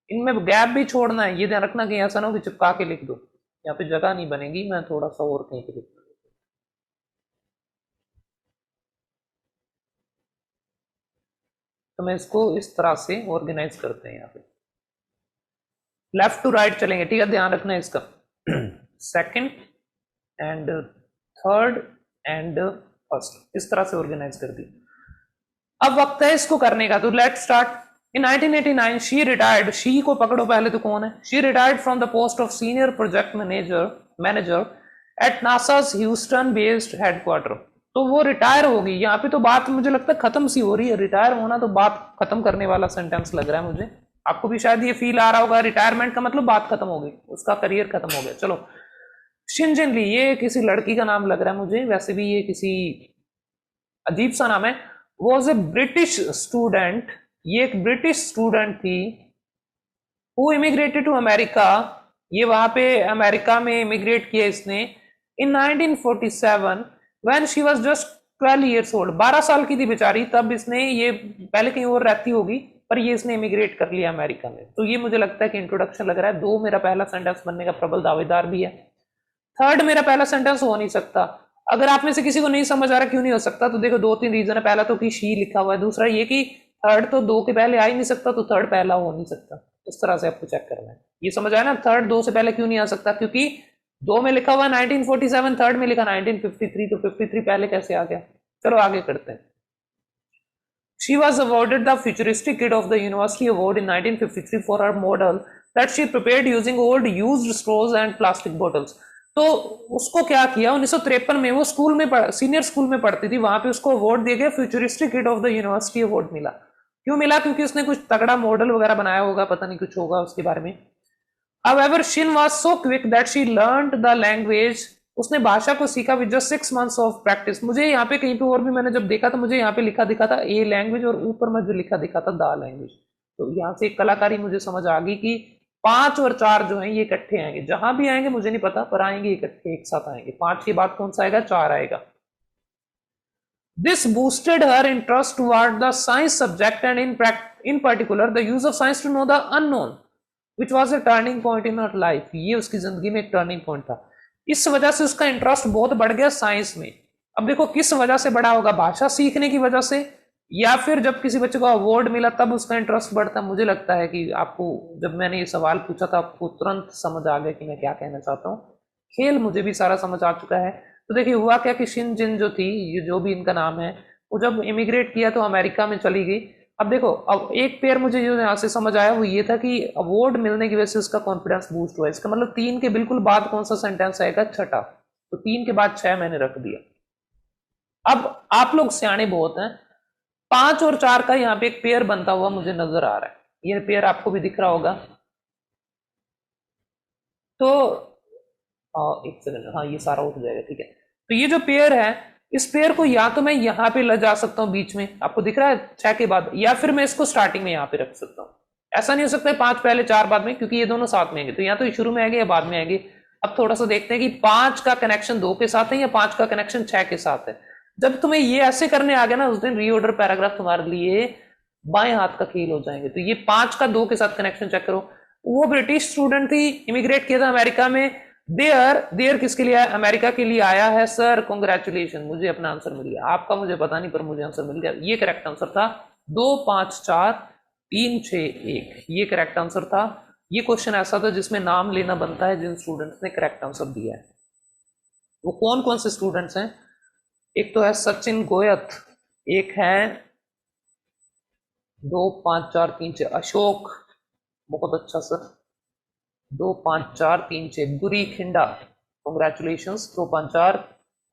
इनमें गैप भी छोड़ना है, ये ध्यान रखना कि ऐसा ना हो कि चिपका के लिख दो, यहाँ पे जगह नहीं बनेगी, मैं थोड़ा सा और कहीं पे लिख दूँ। तो मैं इसको इस तरह से ऑर्गेनाइज करते हैं, यहाँ पे लेफ्ट टू राइट चलेंगे, ठीक है, ध्यान रखना है इसका। Second and third and first, इस तरह से ऑर्गेनाइज कर दी। अब वक्त है इसको करने का, तो let start. In 1989 she retired, she को पकड़ो पहले, तो कौन है, she retired from the post of senior project manager eight NASA's Houston based headquarter. तो वो रिटायर होगी, यहाँ पे तो बात मुझे लगता है खत्म सी हो रही है, रिटायर होना तो बात खत्म करने वाला सेंटेंस लग रहा है मुझे। आपको भी शायद ये फील आ रहा होगा, रिटायरमेंट का मतलब बात खत्म हो गई, उसका करियर खत्म हो गया। चलो, शिनजिनली, ये किसी लड़की का नाम लग रहा है मुझे, वैसे भी ये किसी अजीब सा नाम है। वॉज ए ब्रिटिश स्टूडेंट, ये एक ब्रिटिश स्टूडेंट थी, हु इमिग्रेटेड टू अमेरिका, ये वहां पे अमेरिका में इमिग्रेट किया इसने, इन 1947 when she was just 12 years old. 12 साल की थी बेचारी तब इसने, ये पहले कहीं और रहती होगी, पर ये इसने इमिग्रेट कर लिया अमेरिका में। तो ये मुझे लगता है कि इंट्रोडक्शन लग रहा है। 2 मेरा पहला सेंटेंस बनने का प्रबल दावेदार भी है। थर्ड मेरा पहला सेंटेंस हो नहीं सकता। अगर आप में से किसी को नहीं समझ आ रहा क्यों नहीं हो सकता, तो देखो 2-3 रीजन है। पहला तो कि शी लिखा हुआ है, दूसरा ये कि थर्ड तो 2 के पहले आ ही नहीं सकता, तो थर्ड पहला हो नहीं सकता। इस तरह से आपको चेक करना है। ये समझ आया ना, थर्ड 2 से पहले क्यों नहीं आ सकता, क्योंकि 2 में लिखा हुआ 1947, थर्ड में लिखा 1953, तो 53 पहले कैसे आ गया। चलो आगे करते हैं। She was awarded the Futuristic Kid of the University Award in 1953 for her model that she prepared using old used straws and plastic bottles. तो उसको क्या किया, 1953 में वो स्कूल में सीनियर स्कूल में पढ़ती थी, वहां पे उसको अवार्ड दिया गया, futuristic kid of the university award मिला। क्यों मिला, क्योंकि उसने कुछ तगड़ा मॉडल वगैरह बनाया होगा, पता नहीं कुछ होगा उसके बारे में। However, Shin was so quick that she learned the language, उसने भाषा को सीखा with just 6 months of practice. मुझे यहाँ पे कहीं पे और भी मैंने जब देखा तो मुझे यहाँ पे लिखा दिखा था ए लैंग्वेज, और ऊपर में जो लिखा दिखा था द लैंग्वेज। तो यहाँ से एक कलाकारी मुझे समझ आ गई कि 5 और 4 जो है ये इकट्ठे आएंगे, जहां भी आएंगे मुझे नहीं पता, पर आएंगे इकट्ठे, एक साथ आएंगे। 5 के बाद कौन सा आएगा, 4 आएगा। This boosted her interest toward the science subject and in particular the use of science to know the unknown, which was a turning point in her life। ये उसकी जिंदगी में एक टर्निंग पॉइंट था। इस वजह से उसका इंटरेस्ट बहुत बढ़ गया साइंस में। अब देखो किस वजह से बढ़ा होगा, भाषा सीखने की वजह से, या फिर जब किसी बच्चे को अवार्ड मिला तब उसका इंटरेस्ट बढ़ता। मुझे लगता है कि आपको, जब मैंने ये सवाल पूछा था, आपको तुरंत समझ आ गया कि मैं क्या कहना चाहता हूँ। खेल मुझे भी सारा समझ आ चुका है। तो देखिए हुआ क्या कि शिनजिन जो थी, ये जो भी इनका नाम है, वो जब इमिग्रेट किया तो अमेरिका में चली गई। अब देखो, अब एक पेयर मुझे जो यहाँ से समझ आया वो ये था कि अवार्ड मिलने की वजह से उसका कॉन्फिडेंस बूस्ट हुआ। इसका मतलब 3 के बिल्कुल बाद कौन सा सेंटेंस आएगा, छठा। तो 3 के बाद 6 मैंने रख दिया। अब आप लोग सियाने बहुत हैं, 5 और 4 का यहाँ पे एक पेयर बनता हुआ मुझे नजर आ रहा है। ये पेयर आपको भी दिख रहा होगा। तो एक सेकंड, हाँ ये सारा उठ जाएगा, ठीक है। तो ये जो पेयर है, इस पेयर को या तो मैं यहाँ पे ले जा सकता हूँ बीच में, आपको दिख रहा है 6 के बाद, या फिर मैं इसको स्टार्टिंग में यहाँ पे रख सकता हूँ। ऐसा नहीं हो सकता है 5 पहले 4 बाद में, क्योंकि ये दोनों साथ में आएंगे। तो या तो ये शुरू में आएंगे या बाद में आएंगे। अब थोड़ा सा देखते हैं कि 5 का कनेक्शन 2 के साथ है या 5 का कनेक्शन 6 के साथ है। जब तुम्हें ये ऐसे करने आ गया ना, उस दिन रीऑर्डर पैराग्राफ तुम्हारे लिए बाएं हाथ का खेल हो जाएंगे। तो ये 5 का 2 के साथ कनेक्शन चेक करो। वो ब्रिटिश स्टूडेंट थी, इमिग्रेट किया था अमेरिका में। देयर किसके लिए आया, अमेरिका के लिए आया है। सर कॉन्ग्रेचुलेशन, मुझे अपना आंसर मिल गया। आपका मुझे पता नहीं, पर मुझे आंसर मिल गया। ये करेक्ट आंसर था 2, 5, 4। 3 6 1 ये करेक्ट आंसर था। ये क्वेश्चन ऐसा था जिसमें नाम लेना बनता है जिन स्टूडेंट्स ने करेक्ट आंसर दिया है। वो कौन कौन से स्टूडेंट्स हैं? एक तो है सचिन गोयत, एक है 2 5 4 3 6 अशोक, बहुत अच्छा सर, 2 5 4 3 6 गुरी खिंडा, कॉन्ग्रेचुलेशंस, 2 5 4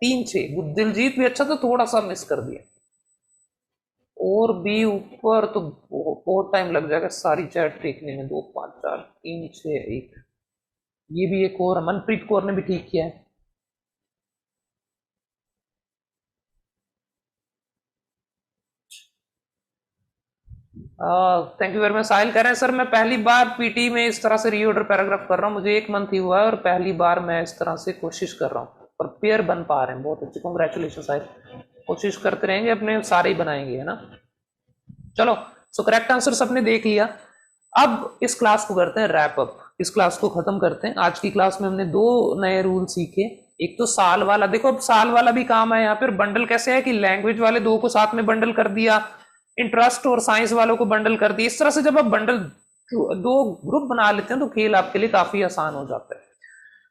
3 6। दिलजीत भी अच्छा था, थोड़ा सा मिस कर दिया। और भी ऊपर तो बहुत टाइम लग जाएगा सारी चैट देखने में। 2 5 4 3 6 1 ये भी एक और मनप्रीत कौर ने भी ठीक किया है। Thank you very much. Sahil कह रहे हैं सर मैं पहली बार पीटी में इस तरह से रीऑर्डर पैराग्राफ कर रहा हूँ, मुझे 1 मंथ ही हुआ है और पहली बार मैं इस तरह से कोशिश कर रहा हूँ और पेयर बन पा रहे हैं। बहुत अच्छी, कॉन्ग्रेचुलेशन साहिल, कोशिश करते रहेंगे, अपने सारे ही बनाएंगे, है ना। चलो, सो करेक्ट आंसर सबने देख लिया। अब इस क्लास को करते हैं रैप अप, इस क्लास को खत्म करते हैं। आज की क्लास में हमने 2 नए रूल सीखे। एक तो साल वाला, देखो अब साल वाला भी काम है यहाँ पर। बंडल कैसे है कि लैंग्वेज वाले 2 को साथ में बंडल कर दिया, इंटरेस्ट और साइंस वालों को बंडल कर दिया। इस तरह से जब आप बंडल 2 ग्रुप बना लेते हैं तो खेल आपके लिए काफी आसान हो जाता है।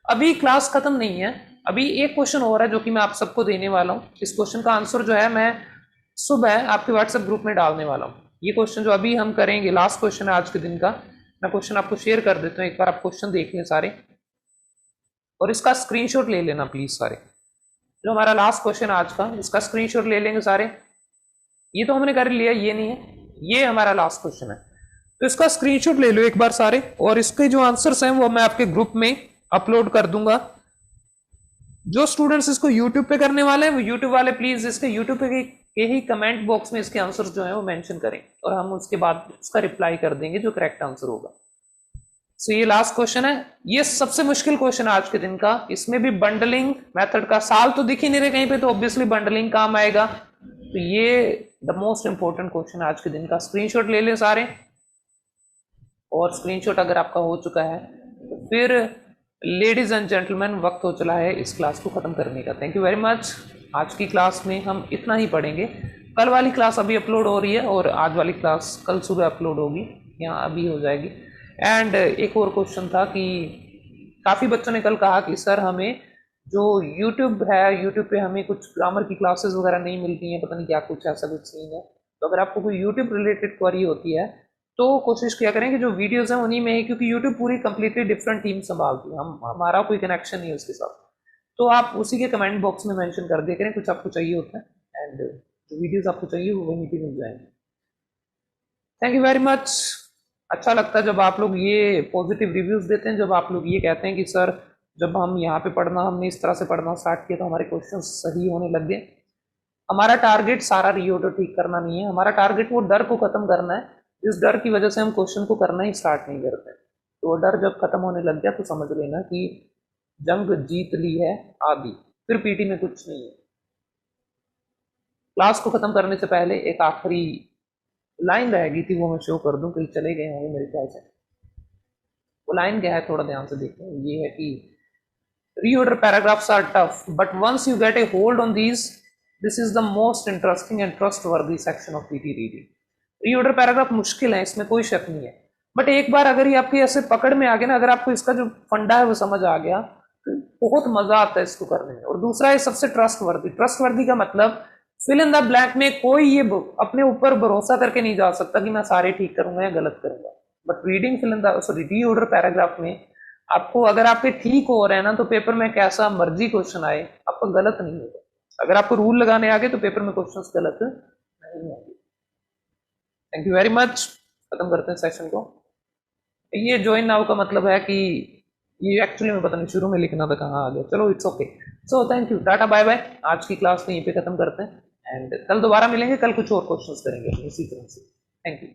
अभी क्लास खत्म नहीं है, अभी एक क्वेश्चन और है जो कि मैं आप सबको देने वाला हूँ। इस क्वेश्चन का आंसर जो है मैं सुबह आपके व्हाट्सएप ग्रुप में डालने वाला हूँ। ये क्वेश्चन जो अभी हम करेंगे, लास्ट क्वेश्चन है आज के दिन का। मैं क्वेश्चन आपको शेयर कर देता हूँ, एक बार आप क्वेश्चन देख लें सारे और इसका स्क्रीनशॉट ले लेना प्लीज सारे। जो हमारा लास्ट क्वेश्चन आज का, इसका स्क्रीनशॉट ले लेंगे सारे। ये तो हमने कर लिया, ये नहीं है, ये हमारा लास्ट क्वेश्चन है। तो इसका स्क्रीनशॉट ले लो एक बार सारे, और इसके जो आंसर्स हैं वो मैं आपके ग्रुप में अपलोड कर दूंगा। जो स्टूडेंट्स इसको यूट्यूब पे करने वाले हैं वो यूट्यूब वाले प्लीज इसके यूट्यूब पे के ही कमेंट बॉक्स में इसके आंसर जो है वो मेंशन करें और हम उसके बाद उसका रिप्लाई कर देंगे जो करेक्ट आंसर होगा। सो ये लास्ट क्वेश्चन है, ये सबसे मुश्किल क्वेश्चन है आज के दिन का। इसमें भी बंडलिंग मेथड का साल तो दिख ही नहीं रहे कहीं पे, तो ऑब्वियसली बंडलिंग काम आएगा। तो ये द मोस्ट इंपॉर्टेंट क्वेश्चन आज के दिन का। स्क्रीनशॉट ले लें सारे, और स्क्रीनशॉट अगर आपका हो चुका है तो फिर लेडीज एंड जेंटलमैन वक्त हो चला है इस क्लास को खत्म करने का। Thank you very much. आज की क्लास में हम इतना ही पढ़ेंगे। कल वाली क्लास अभी अपलोड हो रही है और आज वाली क्लास कल सुबह अपलोड होगी, यहाँ अभी हो जाएगी। एंड एक और क्वेश्चन था कि काफ़ी बच्चों ने कल कहा कि सर हमें जो यूट्यूब है, यूट्यूब पे हमें कुछ ग्रामर की क्लासेस वगैरह नहीं मिलती हैं, पता नहीं क्या कुछ ऐसा कुछ सीन है। तो अगर आपको कोई यूट्यूब रिलेटेड क्वेरी होती है तो कोशिश किया करें कि जो वीडियोस हैं उन्हीं में ही, क्योंकि यूट्यूब पूरी कंप्लीटली डिफरेंट टीम संभालती है, हमारा कोई कनेक्शन नहीं है उसके साथ। तो आप उसी के कमेंट बॉक्स में मेंशन कर दिया करें कुछ आपको चाहिए होता है, एंड जो वीडियोस आपको चाहिए वो वहीं पे मिल जाएंगे। Thank you very much. अच्छा लगता है जब आप लोग ये पॉजिटिव रिव्यूज देते हैं, जब आप लोग ये कहते हैं कि सर जब हम यहाँ पे पढ़ना, हमने इस तरह से पढ़ना स्टार्ट किया तो हमारे क्वेश्चन सही होने लग गए। हमारा टारगेट सारा रीऑर्डर ठीक करना नहीं है, हमारा टारगेट वो डर को खत्म करना है। इस डर की वजह से हम क्वेश्चन को करना ही स्टार्ट नहीं करते। तो वो डर जब खत्म होने लग गया तो समझ लेना कि जंग जीत ली है आदि, फिर पीटी में कुछ नहीं है। क्लास को खत्म करने से पहले एक आखिरी लाइन रह गई थी, वो मैं शो कर दूं, कहीं चले गए होंगे मेरे ख्याल से। वो लाइन क्या है थोड़ा ध्यान से देखते हैं। ये है कि reorder paragraphs are tough, but once you get a hold on these, this is the most interesting and trustworthy section of PT reading. Reorder paragraph मुश्किल है, इसमें कोई शक नहीं है, बट एक बार अगर ये आपकी ऐसे पकड़ में आ गया ना, अगर आपको इसका जो फंडा है वो समझ आ गया तो बहुत मजा आता है इसको करने में। और दूसरा है सबसे ट्रस्टवर्दी। ट्रस्टवर्दी का मतलब फिल इन द ब्लैंक में कोई ये अपने ऊपर भरोसा करके नहीं जा सकता कि मैं सारे ठीक करूंगा या गलत करूंगा। But reading fill in the sorry reorder paragraph में आपको, अगर आपके ठीक हो रहे हैं ना, तो पेपर में कैसा मर्जी क्वेश्चन आए आपका गलत नहीं होगा। अगर आपको रूल लगाने आ गए तो पेपर में क्वेश्चन गलत नहीं होंगे। Thank you very much. खत्म करते हैं सेशन को। ये ज्वाइन नाउ का मतलब है कि ये एक्चुअली में पता नहीं शुरू में लिखना था कहाँ आ गया, चलो it's okay. So thank you, ta-ta bye bye. आज की क्लास को यहीं पे खत्म करते हैं एंड कल दोबारा मिलेंगे, कल कुछ और क्वेश्चंस करेंगे इसी तरह से। Thank you.